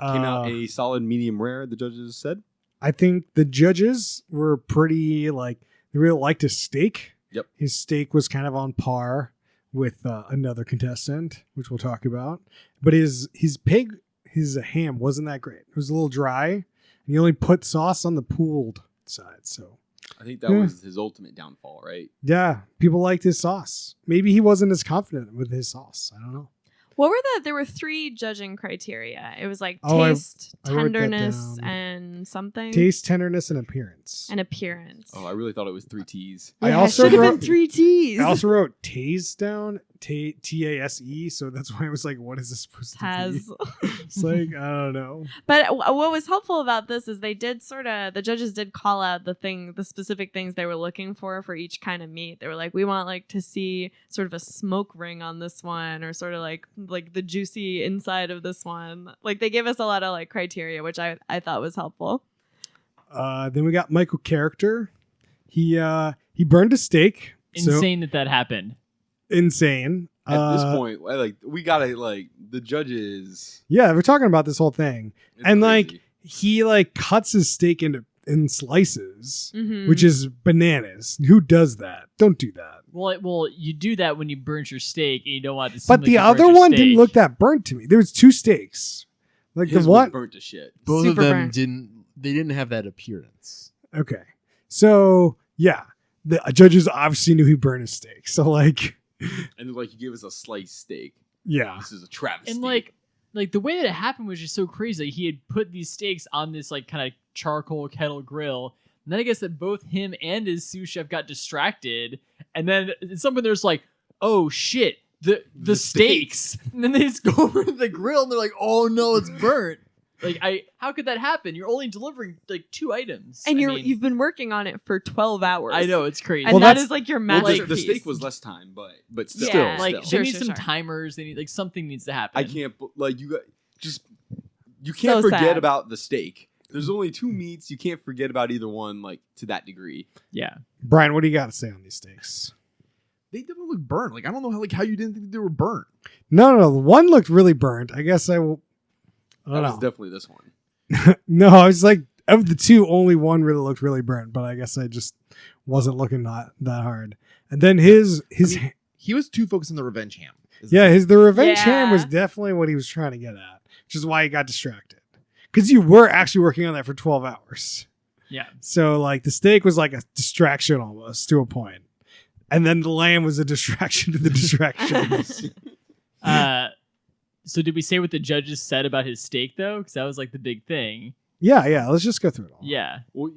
Came out a solid medium rare, the judges said. I think the judges were pretty they really liked his steak. Yep. His steak was kind of on par with another contestant, which we'll talk about. But his ham wasn't that great. It was a little dry, and he only put sauce on the pooled side. So I think that was his ultimate downfall, right? yeah, people liked his sauce. Maybe he wasn't as confident with his sauce. I don't know. What were there were 3 judging criteria. It was like Oh, taste, I wrote that tenderness, down. and something. Taste, tenderness, and appearance. and appearance. Oh, I really thought it was 3 T's. I Yeah, also should have been wrote- 3 T's. I also wrote tase down, Tase, so that's why I was like, what is this supposed to Has. be? It's like, I don't know. But what was helpful about this is they did the judges did call out the specific things they were looking for each kind of meat. They were like, we want like to see sort of a smoke ring on this one, or sort of like the juicy inside of this one. Like they gave us a lot of like criteria, which I thought was helpful. Then we got Michael Character. He burned a steak. So Insane that happened. insane. At this point, we gotta the judges. Yeah, we're talking about this whole thing. It's And, crazy. He cuts his steak in slices, Mhm. which is bananas. Who does that? Don't do that. Well, you do that when you burnt your steak and you don't want it to seem But like the you burnt other your one steak. didn't look that burnt to me. There was 2 steaks. Like his the was one. burnt to shit. Both Super of them burnt. didn't have that appearance. Okay. So yeah, the judges obviously knew he burned his steak. So And you gave us a sliced steak. yeah. This is a travesty. And like the way that it happened was just so crazy. Like, he had put these steaks on this kind of charcoal kettle grill. And then I guess that both him and his sous chef got distracted. And then someone there's like, oh shit, the steaks. And then they just go over to the grill and they're like, oh no, it's burnt. How could that happen? You're only delivering 2 items. And I mean, you've been working on it for 12 hours. I know, it's crazy. And Well, that that's- is like your Well, masterpiece. the steak was less time, but still, Yeah. Like, still. they Sure, need sure, some sure. timers. They need something needs to happen. I can't you can't So forget sad. about the steak. There's only 2 meats. You can't forget about either one to that degree. Yeah. Brian, what do you got to say on these steaks? They definitely look burnt. I don't know how you didn't think they were burnt. No. The one looked really burnt. I guess I don't That was know. definitely this one. No, I was like, of the 2, only one really looked really burnt, but I guess I just wasn't looking that hard. And then his He was too focused on the revenge ham. the revenge ham was Yeah. definitely what he was trying to get at, which is why he got distracted. Because you were actually working on that for 12 hours. Yeah. So the steak was like a distraction almost to a point. And then the lamb was a distraction to the distraction. So did we say what the judges said about his steak though? Because that was the big thing. yeah, let's just go through it all. Yeah. Well,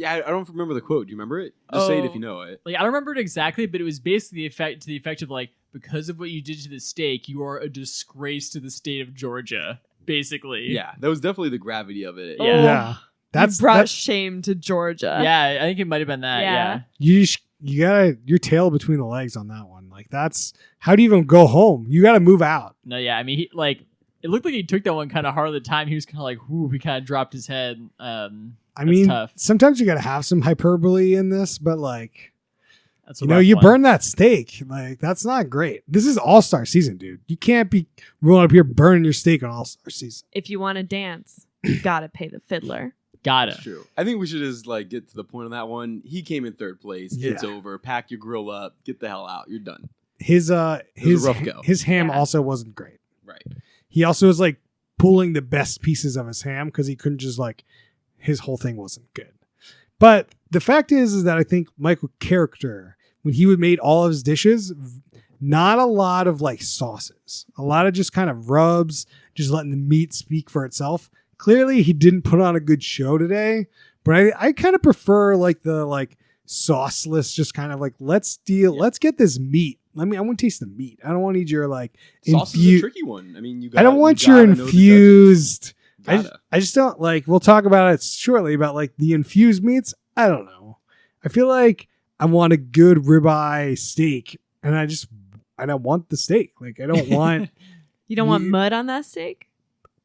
I don't remember the quote. Do you remember it? Just say it if Oh. you know it. I don't remember it exactly, but it was basically to the effect of because of what you did to the steak, you are a disgrace to the state of Georgia, basically. Yeah, that was definitely the gravity of it. Yeah. Yeah. you brought shame to Georgia. Yeah, I think it might have been that. Yeah. Yeah. you got your tail between the legs on that one. That's how do you even go home? You got to move out. No, yeah. I mean, it looked like he took that one kind of hard at the time. He was kind of whoo, he kind of dropped his head. I That's mean, tough. sometimes you got to have some hyperbole in this, but That's a you know, rough you one. burn that steak. That's not great. This is All-Star season, dude. You can't be rolling up here burning your steak on All-Star season. If you want to dance, you gotta pay the fiddler. Got That's it. true. I think we should just get to the point on that one. He came in 3rd place. It's Yeah. over. Pack your grill up. Get the hell out. You're done. His was a rough go. his ham Yeah. also wasn't great. Right. He also was pulling the best pieces of his ham because he couldn't just his whole thing wasn't good. But the fact is that I think Michael Character, when he made all of his dishes, not a lot of sauces, a lot of just kind of rubs, just letting the meat speak for itself. Clearly he didn't put on a good show today, but I kind of prefer the sauceless, just kind of let's get this meat. I want to taste the meat. I don't want to eat your Sauce is a tricky one. I mean, I don't want you your gotta know the infused. judges. Gotta. I just don't we'll talk about it shortly about the infused meats. I don't know. I feel like I want a good ribeye steak and I don't want the steak. I don't want You don't want You- mud on that steak?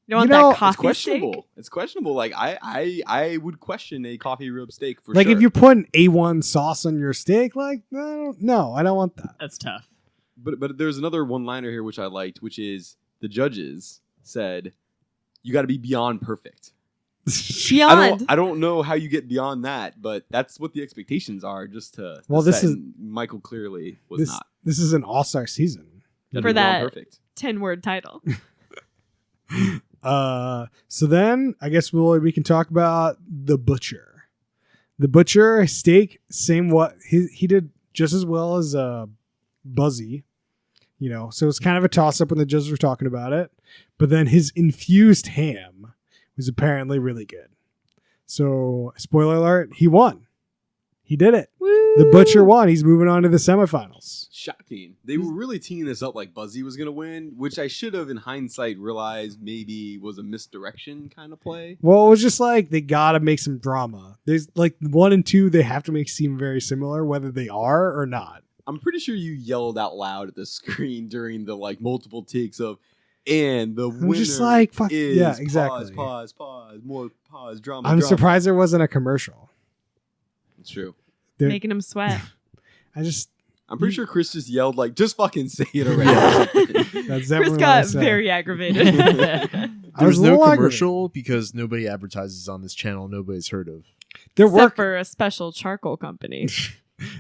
You don't You want know, that it's coffee It's questionable. steak? It's questionable. I would question a coffee rib steak for if sure. you're putting A1 sauce on your steak, no, I don't want that. That's tough. But there's another one-liner here which I liked, which is the judges said, "You got to be beyond perfect." Beyond. I don't know how you get beyond that, but that's what the expectations are. Just to Well, this set, is- and Michael clearly was not. This is an all-star season. That'd For be that- perfect. 10-word title. So then I guess we can talk about the Butcher. The Butcher steak, same what he did just as well as Buzzy, so it's kind of a toss-up when the judges were talking about it, but then his infused ham was apparently really good. So spoiler alert, he won. He did it. Woo! The Butcher won. He's moving on to the semifinals. Shocking. They were really teeing this up like Buzzy was going to win, which I should have in hindsight realized maybe was a misdirection kind of play. Well, it was just like they gotta make some drama. There's like 1 and 2 they have to make seem very similar, whether they are or not. I'm pretty sure you yelled out loud at the screen during the like multiple takes of, and the winner just like, fuck, is yeah, exactly. pause, more pause, drama. I'm drama. surprised there wasn't a commercial. It's true. Making him sweat. I'm pretty sure Chris just yelled like, just fucking say it already. That's Chris definitely what I got said. very aggravated. I There was a little no aggravated. commercial because nobody advertises on this channel. Nobody's heard of. There Except were for a special charcoal company.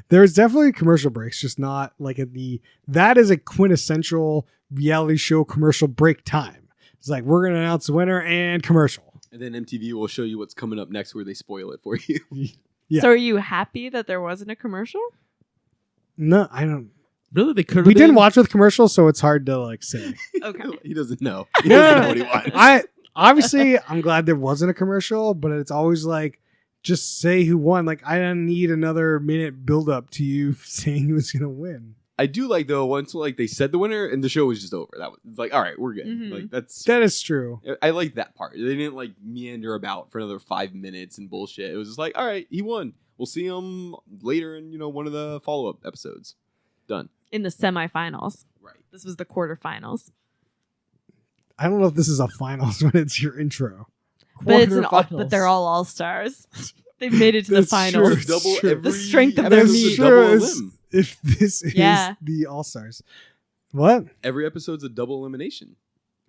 there's definitely commercial breaks, just not like that is a quintessential reality show commercial break time. It's like we're gonna announce the winner and commercial. And then MTV will show you what's coming up next where they spoil it for you. Yeah. So are you happy that there wasn't a commercial? No, I don't. Really, they could. We didn't watch with commercials, so it's hard to like say. Okay. He doesn't know. He doesn't know what he wants. I'm glad there wasn't a commercial, but it's always like just say who won. Like I didn't need another minute build up to you saying who's gonna win. I do like though once like they said the winner and the show was just over. That was like, all right, we're good. Mhm. Like That is true. I like that part. They didn't like meander about for another 5 minutes and bullshit. It was just like, all right, he won. We'll see him later in one of the follow up episodes. Done. In the semifinals. Right. This was the quarterfinals. I don't know if this is a finals when it's your intro. But Quarterfinals. they're all stars. They've made it to the That's finals. true. Double True. every The strength of episode their is meat. a double Sure, elim. if this Yeah. is the All Stars. What? Every episode's a double elimination.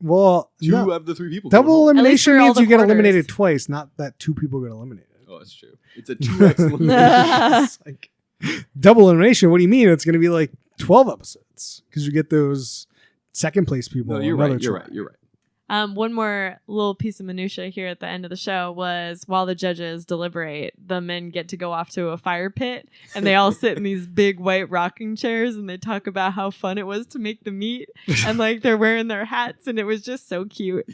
Well, Two no. of the 3 people. Double go home. At least elimination for all means the you get quarters. eliminated twice, not that 2 people get eliminated. Oh, that's true. It's a 2x elimination. It's like, double elimination. What do you mean? It's going to be like 12 episodes because you get those second place people. No, you're another right. You're try. right. You're right. One more little piece of minutia here at the end of the show was while the judges deliberate, the men get to go off to a fire pit and they all sit in these big white rocking chairs and they talk about how fun it was to make the meat and like they're wearing their hats and it was just so cute. I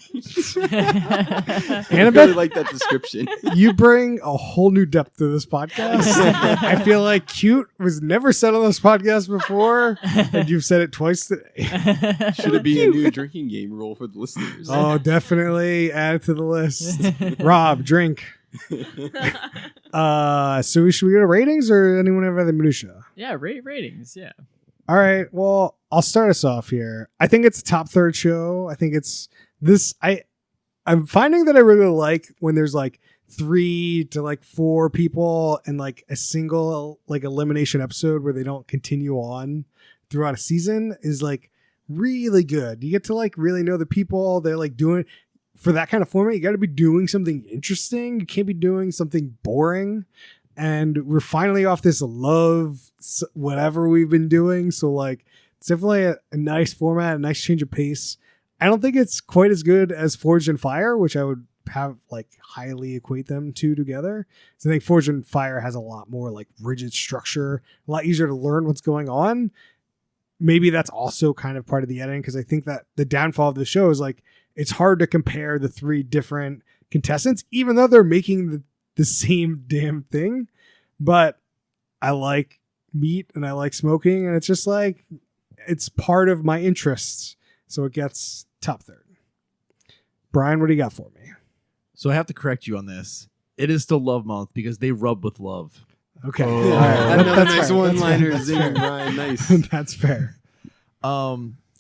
Annabeth? really like that description. You bring a whole new depth to this podcast. I feel like cute was never said on this podcast before, and you've said it twice today. Should it be a new drinking game rule for the listeners? Oh, definitely add it to the list. Rob, drink. So should we go to ratings or anyone have other minutia? Yeah, ratings. Yeah. All right. Well, I'll start us off here. I think it's a top third show. I think it's this. I'm finding that I really like when there's like 3 to like 4 people and like a single like elimination episode where they don't continue on throughout a season is like really good. You get to like really know the people they're like doing for that kind of format. You got to be doing something interesting. You can't be doing something boring. And we're finally off this love whatever we've been doing. So like it's definitely a nice format, a nice change of pace. I don't think it's quite as good as Forged in Fire, which I would have like highly equate them two together. So I think Forged in Fire has a lot more like rigid structure, a lot easier to learn what's going on. Maybe that's also kind of part of the editing because I think that the downfall of the show is like it's hard to compare the 3 different contestants, even though they're making the same damn thing. But I like meat and I like smoking, and it's just like it's part of my interests. So it gets top third. Brian, what do you got for me? So I have to correct you on this. It is still Love Month because they rub with love. Okay. Oh. All right. Another That's nice fair. one-liner, That's Zing, fair. Brian. Nice. That's fair. I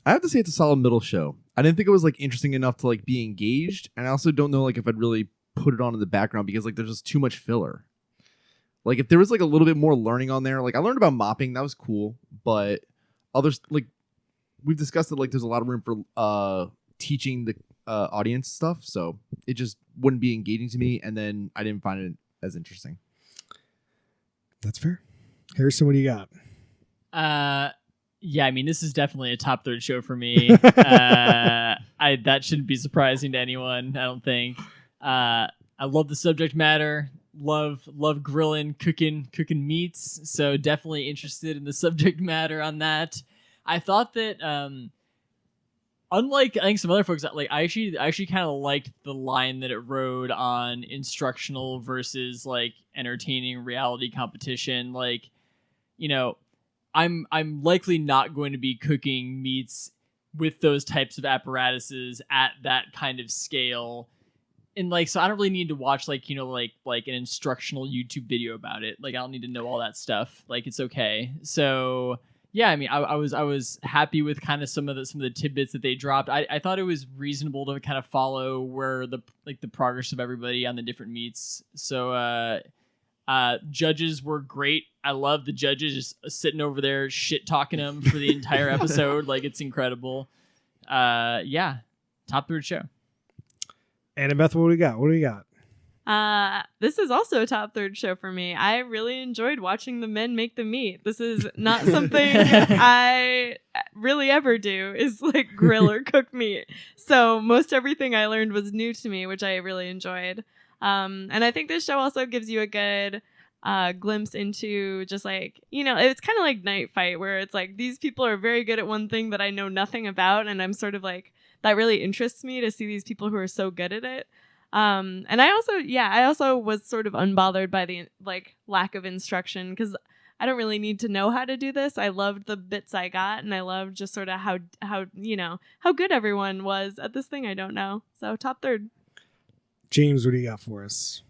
have to say it's a solid middle show. I didn't think it was like interesting enough to like be engaged, and I also don't know like if I'd really put it on in the background because like there's just too much filler. Like if there was like a little bit more learning on there, like I learned about mopping, that was cool, but others like we've discussed that like there's a lot of room for teaching the audience stuff, so it just wouldn't be engaging to me, and then I didn't find it as interesting. That's fair. Harrison, what do you got? Yeah, I mean, this is definitely a top third show for me. That shouldn't be surprising to anyone, I don't think. I love the subject matter. Love grilling, cooking meats. So definitely interested in the subject matter on that. I thought that unlike I think some other folks, like I actually kind of liked the line that it rode on instructional versus like entertaining reality competition. Like, you know, I'm likely not going to be cooking meats with those types of apparatuses at that kind of scale. And like, so I don't really need to watch like, you know, like an instructional YouTube video about it. Like, I don't need to know all that stuff. Like, it's okay. So yeah, I mean, I was happy with kind of some of the tidbits that they dropped. I thought it was reasonable to kind of follow where the progress of everybody on the different meets. So judges were great. I love the judges just sitting over there shit talking them for the entire episode. Like, it's incredible. Yeah, top third show. Annabeth, what do we got? What do we got? This is also a top third show for me. I really enjoyed watching the men make the meat. This is not something I really ever do, is like grill or cook meat. So most everything I learned was new to me, which I really enjoyed. And I think this show also gives you a good glimpse into just like, you know, it's kind of like Night Fight, where it's like these people are very good at one thing that I know nothing about, and I'm sort of like, that really interests me to see these people who are so good at it. And I also was sort of unbothered by the like lack of instruction, because I don't really need to know how to do this. I loved the bits I got, and I loved just sort of how you know, how good everyone was at this thing I don't know. So top third. James, what do you got for us?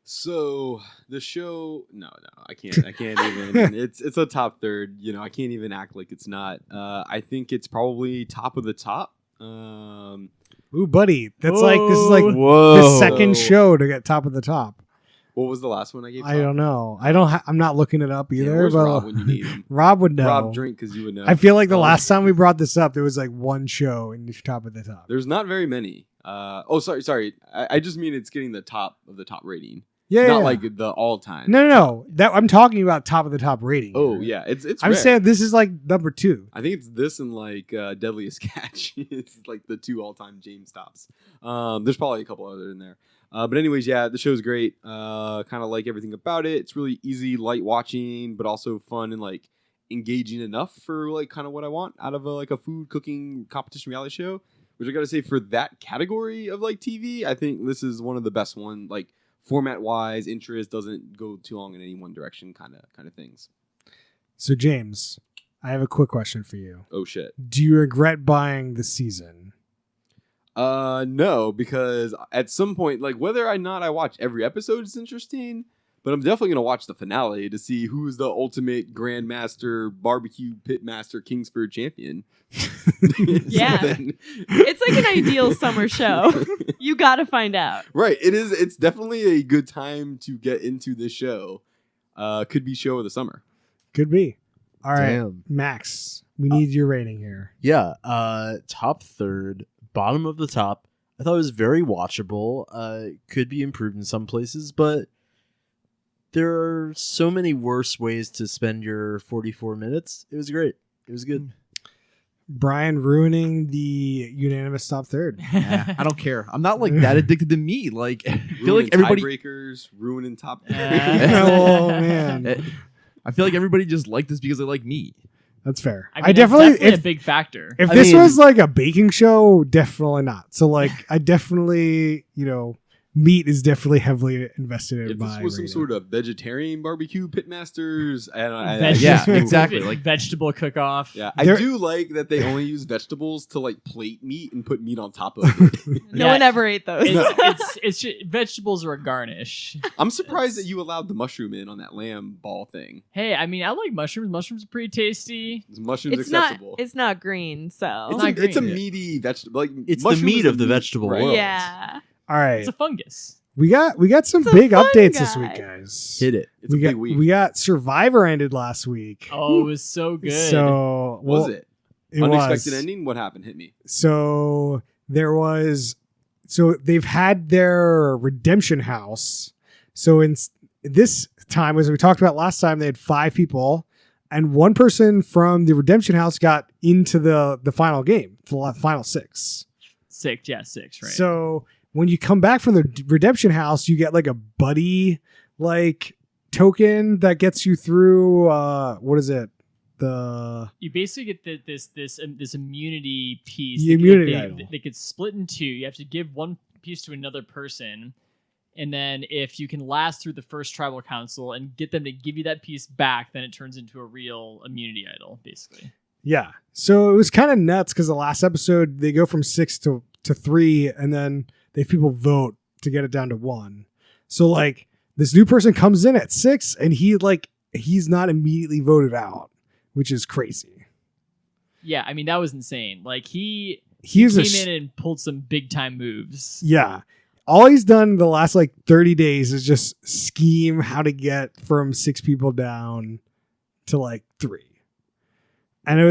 So the show, no, I can't even. It's a top third. You know, I can't even act like it's not. I think it's probably top of the top. Ooh, buddy, this is like Whoa. the second show to get top of the top. What was the last one I gave? I don't know. I'm not looking it up either. Where's but Rob when you need him? Rob would know. Rob, drink because you would know. I feel like the last time we brought this up, there was like one show in the top of the top. There's not very many. Sorry. I just mean it's getting the top of the top rating. Yeah, not yeah. like the all time. No. That I'm talking about top of the top rating. Oh here. yeah, it's. I'm rare. saying this is like number 2. I think it's this and like Deadliest Catch. It's like the 2 all-time James tops. There's probably a couple other in there. But anyways, yeah, the show's great. Kind of like everything about it. It's really easy, light watching, but also fun and like engaging enough for like kind of what I want out of like a food cooking competition reality show. Which I gotta say, for that category of like TV, I think this is one of the best one. Like format wise, interest doesn't go too long in any one direction, kind of things. So James, I have a quick question for you. Oh shit. Do you regret buying the season? No, because at some point, like whether or not I watch every episode is interesting, but I'm definitely gonna watch the finale to see who's the ultimate Grandmaster Barbecue Pitmaster Kingsford champion. Yeah. It's like an ideal summer show. You gotta find out. Right. It is. It's definitely a good time to get into this show. Could be show of the summer. Could be. All right, Damn. Max, we need your rating here. Yeah, top third, bottom of the top. I thought it was very watchable. Could be improved in some places, but there are so many worse ways to spend your 44 minutes. It was great. It was good. Brian ruining the unanimous top third. I don't care. I'm not like that addicted to meat. Like, I feel Ruining like everybody. tiebreakers, ruining top. Oh man, I feel like everybody just liked this because they like meat. that's fair. I mean, I definitely, that's a if big factor. if I this mean- was like a baking show, definitely not. So like, I definitely, meat is definitely heavily invested in If my this was some rating. sort of vegetarian barbecue pitmasters, Yeah, exactly. Like, vegetable cook-off. yeah, I There- do like that they only use vegetables to like plate meat and put meat on top of it. No Yeah. one ever ate those. It's just, vegetables are a garnish. I'm surprised that you allowed the mushroom in on that lamb ball thing. Hey, I mean, I like mushrooms. Mushrooms are pretty tasty. Mushrooms It's not. acceptable. It's not green, so It's, not a, it's a green. meaty vegetable. Like It's the mushroom meat is a of the vegetable world. yeah. All right, It's a fungus. we got some It's a big fun updates this guy. week, guys. Hit it. It's a big week. We got Survivor ended last week. Oh, it was so good. So was it? It Unexpected was. ending? What happened? Hit me. So they've had their redemption house. So in this time, as we talked about last time, they had 5 people. and one person from the Redemption House got into the final game, the final 6. 6, right? So when you come back from the Redemption House, you get like a buddy like token that gets you through. What is it? You basically get this immunity piece. The immunity idol. They could split in 2. You have to give one piece to another person, and then if you can last through the first tribal council and get them to give you that piece back, then it turns into a real immunity idol, basically. Yeah. So it was kind of nuts because the last episode they go from 6 to 3, and then they have people vote to get it down to 1. So like this new person comes in at 6, and he's not immediately voted out, which is crazy. Yeah, I mean that was insane. Like he came in and pulled some big time moves. Yeah. All he's done the last like 30 days is just scheme how to get from 6 people down to like 3. And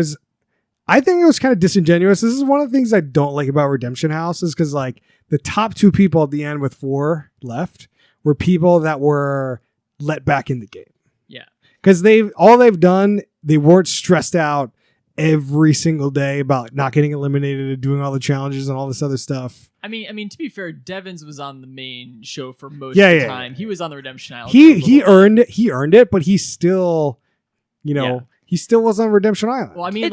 I think it was kind of disingenuous. This is one of the things I don't like about Redemption House is because like the top 2 people at the end with 4 left were people that were let back in the game. Yeah. Because they've done, they weren't stressed out every single day about not getting eliminated and doing all the challenges and all this other stuff. I mean, to be fair, Devins was on the main show for most of the time. Yeah. He was on the Redemption Island. He earned it. He earned it, but he still, he still was on Redemption Island. Well, I mean,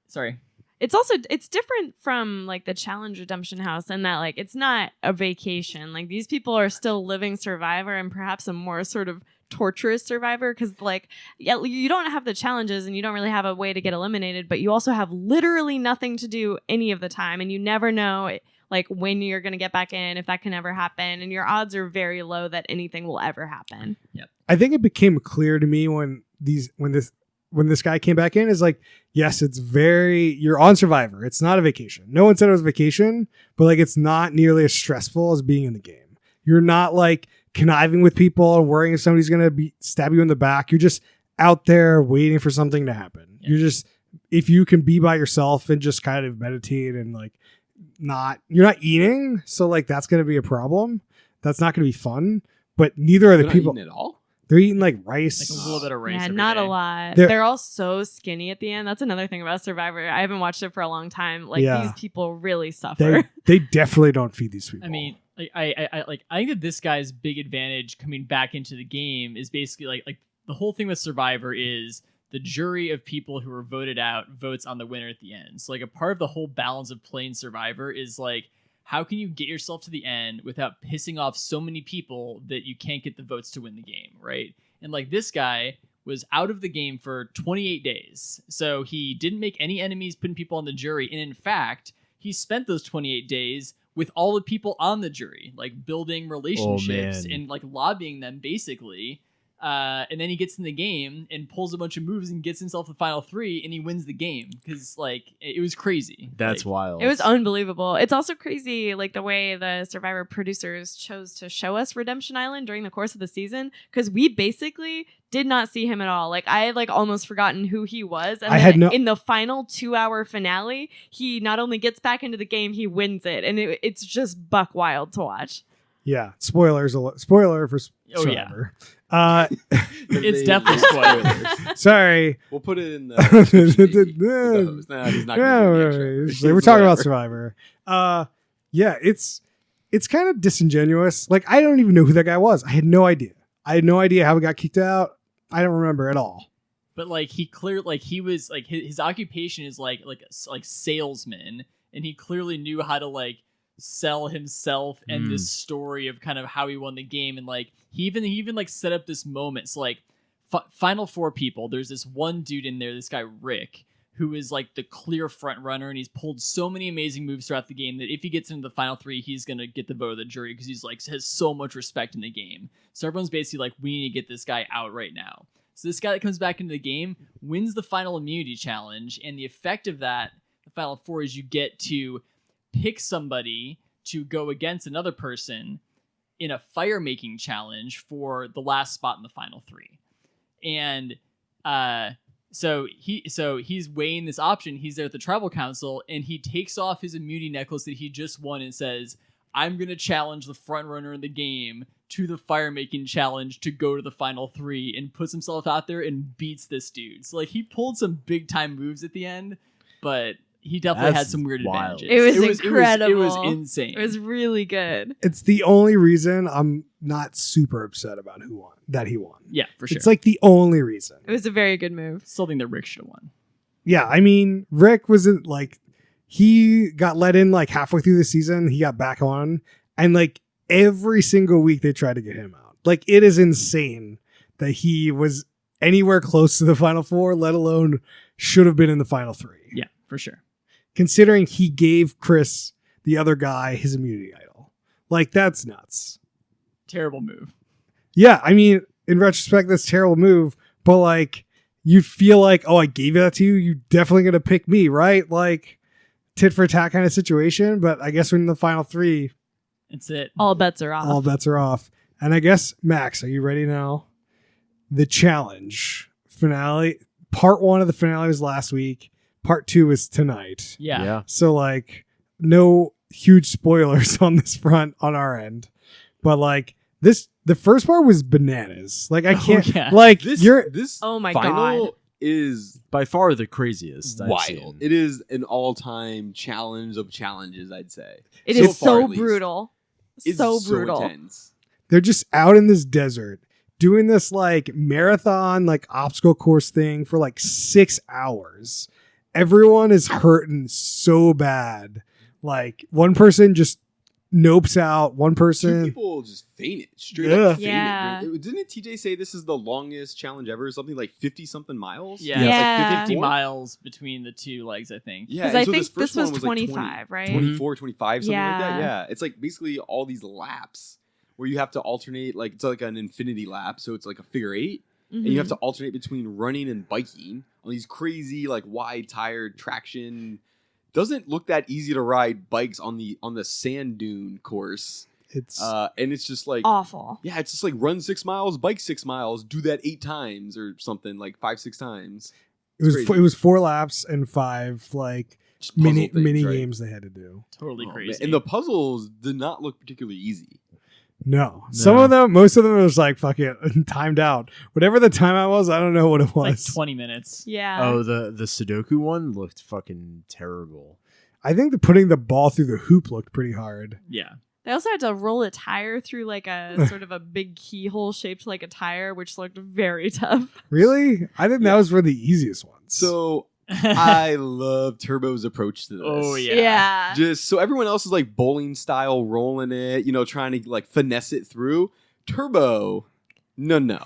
sorry. It's different from like the Challenge Redemption House in that like it's not a vacation. Like these people are still living Survivor and perhaps a more sort of torturous Survivor because like you don't have the challenges and you don't really have a way to get eliminated, but you also have literally nothing to do any of the time, and you never know like when you're going to get back in, if that can ever happen, and your odds are very low that anything will ever happen. Yep. I think it became clear to me when this guy came back in is like, yes, you're on Survivor. It's not a vacation. No one said it was a vacation, but like it's not nearly as stressful as being in the game. You're not like conniving with people and worrying if somebody's going to stab you in the back. You're just out there waiting for something to happen. Yeah. You're just, if you can be by yourself and just kind of meditate and like you're not eating. So like, that's going to be a problem. That's not going to be fun, but neither are the people not eating at all. They're eating like rice. Like a little bit of rice. Yeah, every not day. a lot. They're- They're all so skinny at the end. That's another thing about Survivor. I haven't watched it for a long time. Like Yeah. these people really suffer. They definitely don't feed these people. I mean, like, I think that this guy's big advantage coming back into the game is basically like the whole thing with Survivor is the jury of people who are voted out votes on the winner at the end. So like a part of the whole balance of playing Survivor is like, how can you get yourself to the end without pissing off so many people that you can't get the votes to win the game, right? And like this guy was out of the game for 28 days. So he didn't make any enemies putting people on the jury. And in fact, he spent those 28 days with all the people on the jury, like building relationships and like lobbying them basically. And then he gets in the game and pulls a bunch of moves and gets himself the final 3 and he wins the game because like it was crazy. That's like, wild. It was unbelievable. It's also crazy, like the way the Survivor producers chose to show us Redemption Island during the course of the season, because we basically did not see him at all. Like I had like almost forgotten who he was, and then in the final 2-hour finale, he not only gets back into the game, he wins it, and it's just buck wild to watch. Yeah, spoiler for Survivor. Yeah. It's definitely spoilers. Sorry. We'll put it in the. Nah, he's not gonna do we're talking about Survivor. Yeah, it's kind of disingenuous. Like I don't even know who that guy was. I had no idea how he got kicked out. I don't remember at all. But like he was like his occupation is like salesman, and he clearly knew how to like sell himself and this story of kind of how he won the game. And like he even like set up this moment. So like final 4 people, there's this one dude in there, this guy Rick, who is like the clear front runner, and he's pulled so many amazing moves throughout the game that if he gets into the final 3, he's gonna get the vote of the jury because he's like has so much respect in the game. So everyone's basically like, we need to get this guy out right now. So this guy that comes back into the game wins the final immunity challenge, and the effect of that, the final 4, is you get to pick somebody to go against another person in a fire making challenge for the last spot in the final 3. And so he's weighing this option. He's there at the tribal council, and he takes off his immunity necklace that he just won and says, I'm going to challenge the front runner in the game to the fire making challenge to go to the final 3 and puts himself out there and beats this dude. So like he pulled some big time moves at the end, but he definitely had That's some weird wild. advantages. It was incredible. It was insane. It was really good. It's the only reason I'm not super upset about who won. That he won. Yeah, for sure. It's like the only reason. It was a very good move. Still think that Rick should have won. Yeah, I mean, Rick wasn't like he got let in like halfway through the season. He got back on, and like every single week they tried to get him out. Like it is insane that he was anywhere close to the final 4, let alone should have been in the final 3. Yeah, for sure. Considering he gave Chris, the other guy, his immunity idol. Like that's nuts. Terrible move. Yeah, I mean, in retrospect, that's a terrible move, but like you feel like, oh, I gave that to you, you definitely gonna pick me, right? Like tit for tat kind of situation. But I guess when in the final 3, That's it. All bets are off. all bets are off. And I guess, Max, are you ready now? The challenge finale, part 1 of the finale was last week. Part 2 is tonight. Yeah. So like no huge spoilers on this front on our end. But like the first part was bananas. Like I can't yeah. like This Oh my final God. is By far the craziest I've wild. seen. It is an all-time challenge of challenges, I'd say. It So is far, so at least. brutal. It's So brutal. intense. they're just out in this desert doing this like marathon like obstacle course thing for like 6 hours. Everyone is hurting so bad. Like one person just nopes out, one 2 person people just fainted. Straight Yeah. up fainted. Yeah. Didn't TJ say this is the longest challenge ever? Something like 50-something miles? Yeah. It's Yeah. Like 50 54? miles between the 2 legs, I think. Yeah, Because and I so think first this was one like 25, right? 24, 25, something like that. Yeah. Yeah. It's like basically all these laps where you have to alternate, like it's like an infinity lap. So it's like a figure 8. And you have to alternate between running and biking on these crazy, like wide tired traction. Doesn't look that easy to ride bikes on the sand dune course. it's And it's just like Awful. yeah, it's just like run 6 miles, bike 6 miles, do that 8 times or something, like 5-6 times. it was 4 laps and 5 like Just puzzle things, mini right? games they had to do. Totally Oh, man. crazy. And the puzzles did not look particularly easy. No. Some of them, most of them was like fucking timed out. Whatever the timeout was, I don't know what it It's like was. 20 minutes. Yeah. Oh, the Sudoku one looked fucking terrible. I think putting the ball through the hoop looked pretty hard. Yeah. They also had to roll a tire through like a sort of a big keyhole shaped like a tire, which looked very tough. Really? I think that was one of the easiest ones. So I love Turbo's approach to this. Oh, yeah. Yeah. Just so everyone else is like bowling style rolling it, trying to like finesse it through. Turbo, no.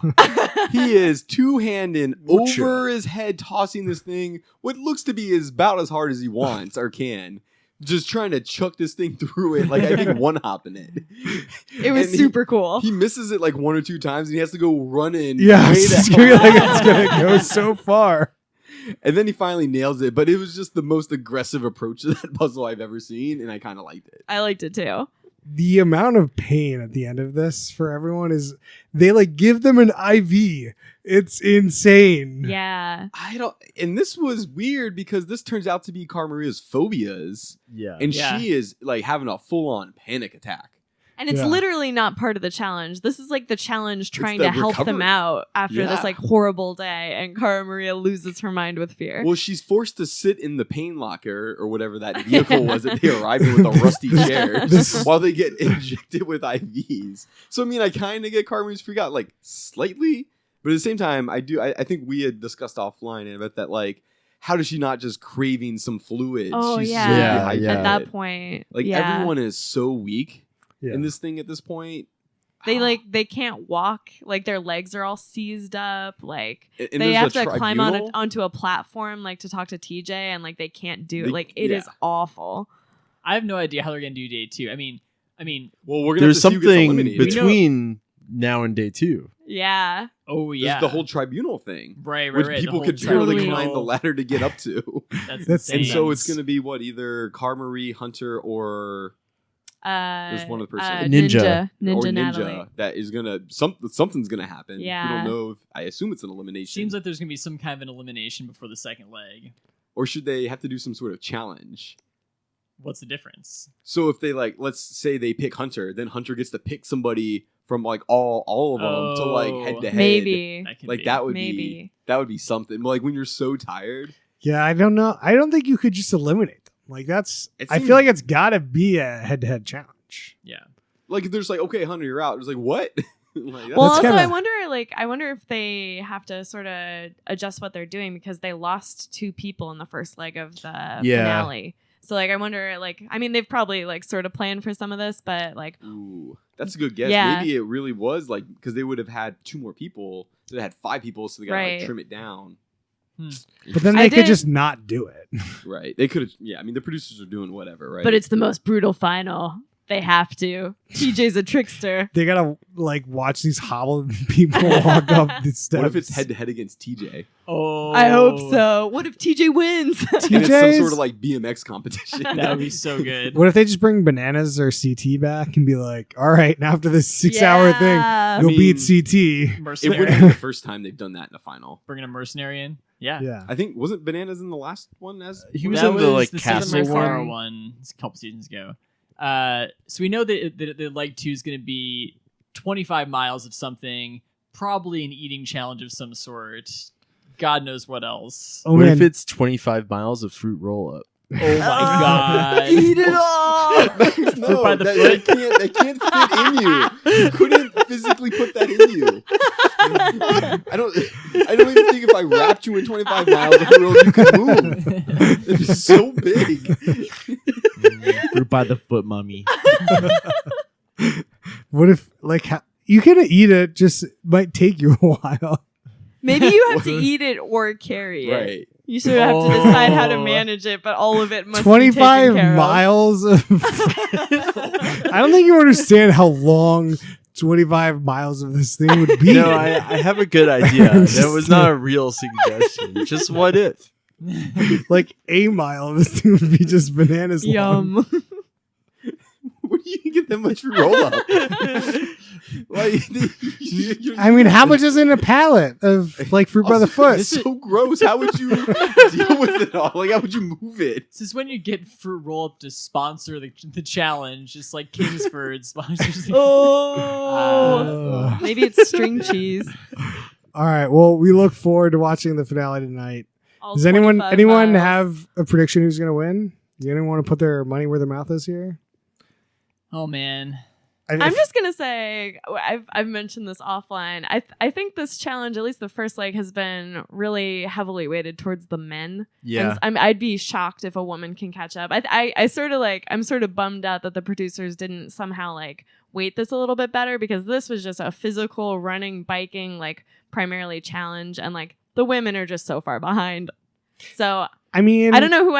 He is two-handing Mucho. over his head, tossing this thing, what looks to be about as hard as he wants or can. Just trying to chuck this thing through it, like I think one-hopping it. It was And super cool. He misses it like 1 or 2 times and he has to go running. yeah, way it's the gonna, hell like, it's gonna go so far. And then he finally nails it, but it was just the most aggressive approach to that puzzle I've ever seen, and I kind of liked it. I liked it too. The amount of pain at the end of this for everyone is they like give them an IV. It's insane. Yeah. And this was weird because this turns out to be Cara Maria's phobias, Yeah. and Yeah. she is like having a full-on panic attack. And it's Yeah. literally not part of the challenge. This is like the challenge trying the to help them recovery. out after Yeah. this like horrible day, and Cara Maria loses her mind with fear. Well, she's forced to sit in the pain locker or whatever that vehicle was that they arrived in with the rusty chairs This- while they get injected with IVs. So I mean, I kind of get Cara Maria's freak out like slightly, but at the same time, I think we had discussed offline about that, like, how does she not just craving some fluid? Oh, She's yeah. so Yeah, dehydrated. yeah. At that point, Like yeah. everyone is so weak Yeah. in this thing at this point. they can't walk. Like their legs are all seized up. Like And they there's have a to climb tribunal. onto a platform like to talk to TJ, and like they can't do it. They- Like it is yeah. awful. I have no idea how they're going to do day 2. I mean, Well, we're gonna There's have to see who gets something eliminated. between now and day 2. Yeah. oh, There's yeah. the whole tribunal thing, right, which the people whole could barely tribunal. climb the ladder to get up to. That's That's insane. And so it's Intense. going to be what, either Cara Marie, Hunter, or There's one other person. Ninja or Ninja Natalie. that is gonna something's gonna happen. Yeah. We don't know. I assume it's an elimination. Seems like there's going to be some kind of an elimination before the second leg. or should they have to do some sort of challenge? What's the difference? So if they like, let's say they pick Hunter, then Hunter gets to pick somebody from like all of them to like head to head. Maybe. That could Like be. that would Maybe. be something. Like when you're so tired. Yeah, I don't know. I don't think you could just eliminate them. Like that's. It I seems- feel like it's got to be a head-to-head challenge. Yeah. Like if there's like, okay, Hunter, you're out. It's like what? Like, Well, That's also, kinda- I wonder if they have to sort of adjust what they're doing because they lost 2 people in the first leg of the finale. So, like, I wonder, like, I mean, they've probably like sort of planned for some of this, but like, ooh, that's a good guess. Yeah. Maybe it really was like because they would have had 2 more people. So they had 5 people, so they got to Right. like trim it down. But then I they could did- just not do it. Right. They could have. Yeah. I mean, the producers are doing whatever. Right. but it's the most brutal final. They have to. TJ's a trickster. They gotta like watch these hobbled people walk up the steps. What if it's head to head against TJ? Oh, I hope so. What if TJ wins? And it's some TJ's? sort of like BMX competition. That would be so good. What if they just bring Bananas or CT back and be like, all right, now after this 6-hour thing, Yeah. you'll I beat mean, CT. It Mercenary. wouldn't be the first time they've done that in a final. Bringing a mercenary in. Yeah. Yeah. I think wasn't Bananas in the last one as He was That in the like the castle Season one. Mara one a couple seasons ago. So we know that leg 2 is going to be 25 miles of something, probably an eating challenge of some sort. God knows what else. Oh What man, if it's 25 miles of fruit roll up? Oh my god. Eat it all. no, by the that can't fit in you. You couldn't physically put that in you. I don't even think if I wrapped you in 25 miles of the road you could move. It's so big. Fruit by the foot, mummy. what if like you can eat it? Just might take you a while. Maybe you have to eat it or carry it. Right. You sort of have to decide how to Oh. manage it, but all of it must 25 be taken care miles of. I don't think you understand how long 25 miles of this thing would be. No, I have a good idea. That was not a real suggestion. Just what if? Like a mile of this thing would be just bananas of. long. Yum. Where do you get that much roll up? Like, I mean, how much is in a pallet of like fruit by the foot? It's so gross. How would you deal with it all? Like, how would you move it? This is when you get Fruit Roll Up to sponsor the challenge, just like Kingsford sponsors. Oh. Maybe it's string cheese. All right. Well, we look forward to watching the finale tonight. All Does anyone 25 miles. have a prediction who's going to win? Does anyone want to put their money where their mouth is here? Oh man. I'm just gonna say I've mentioned this offline. I think this challenge, at least the first leg, has been really heavily weighted towards the men. Yeah. And I'd be shocked if a woman can catch up. I sort of like I'm sort of bummed out that the producers didn't somehow like weight this a little bit better because this was just a physical running, biking, like primarily challenge, and like the women are just so far behind. So I mean, I don't know who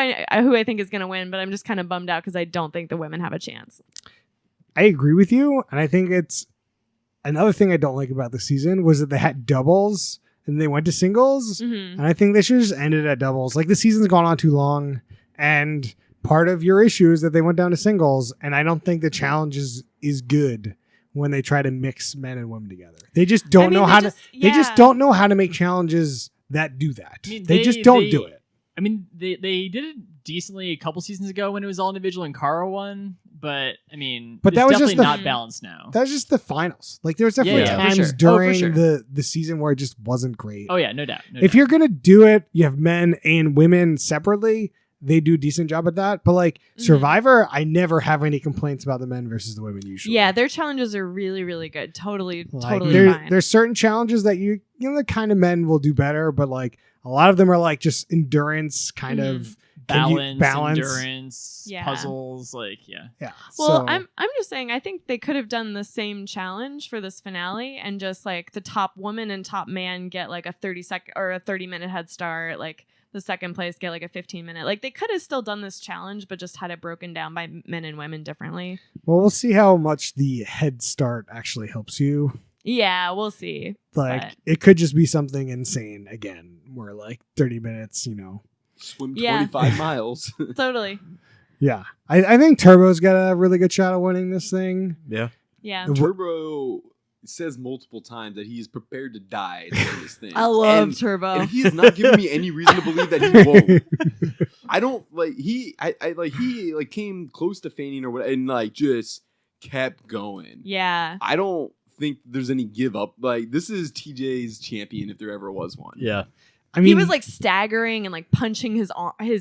I think is gonna win, but I'm just kind of bummed out because I don't think the women have a chance. I agree with you. And I think it's another thing I don't like about the season was that they had doubles and they went to singles. Mm-hmm. And I think they should just end it at doubles. Like the season's gone on too long. And part of your issue is that they went down to singles. And I don't think the challenge is good when they try to mix men and women together. They just don't know how to. They just don't know how to make challenges that do that. I mean, they just don't do it. I mean, they did it decently a couple seasons ago when it was all individual and Kara won, but I mean, But that it's was just definitely the- not balanced now. That's just the finals. Like there's definitely Yeah, for times sure. Oh, for during sure. the season where it just wasn't great. Oh yeah, no doubt. No If doubt. you're gonna do it, you have men and women separately. They do a decent job at that. But like Survivor, I never have any complaints about the men versus the women usually. Yeah, their challenges are really, really good. Totally Like, fine. there's certain challenges that you know the kind of men will do better, but like a lot of them are like just endurance kind of balance, endurance, Yeah. puzzles, like Yeah. Well, so, I'm just saying I think they could have done the same challenge for this finale and just like the top woman and top man get like a 30-second or a 30-minute head start, like the second place get like a 15-minute. Like they could have still done this challenge but just had it broken down by men and women differently. well, we'll see how much the head start actually helps you. Yeah, we'll see. Like But- it could just be something insane again, where like 30 minutes, you know. Swim Yeah. 25 miles. Totally. Yeah. I think Turbo's got a really good shot of winning this thing. Yeah. Yeah. Turbo says multiple times that he is prepared to die during this thing. I love And- Turbo. And he has not given me any reason to believe that he won't. I don't like he came close to fainting or whatever and like just kept going. Yeah. I don't think there's any give up. Like this is TJ's champion if there ever was one. Yeah. I mean, He was like staggering and like punching his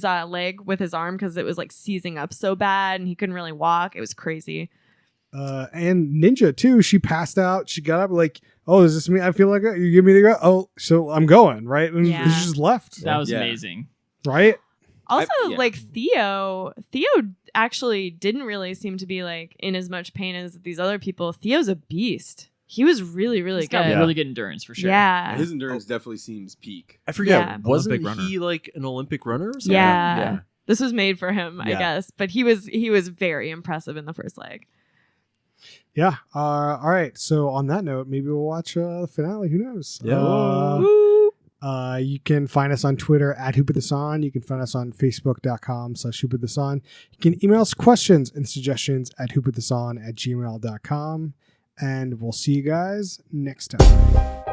leg with his arm because it was like seizing up so bad and he couldn't really walk. It was crazy. and Ninja too. She passed out. She got up like, oh, is this me? I feel like you give me the go. Oh, so I'm going right, and Yeah. she just left. That was Yeah. amazing. Right. Also, yeah. like Theo actually didn't really seem to be like in as much pain as these other people. Theo's a beast. He was really, really He's good. got Yeah. really good endurance for sure. Yeah. His endurance definitely seems peak. I forget. Yeah. Wasn't Olympic runner. he like an Olympic runner or something? Yeah. This was made for him, I Yeah. guess. But he was very impressive in the first leg. Yeah. All right. So on that note, maybe we'll watch the finale. Who knows? Yeah. Woo. You can find us on Twitter at HoopWithTheSon. You can find us on Facebook.com/HoopWithTheSon. You can email us questions and suggestions at HoopWithTheSon@gmail.com. And we'll see you guys next time.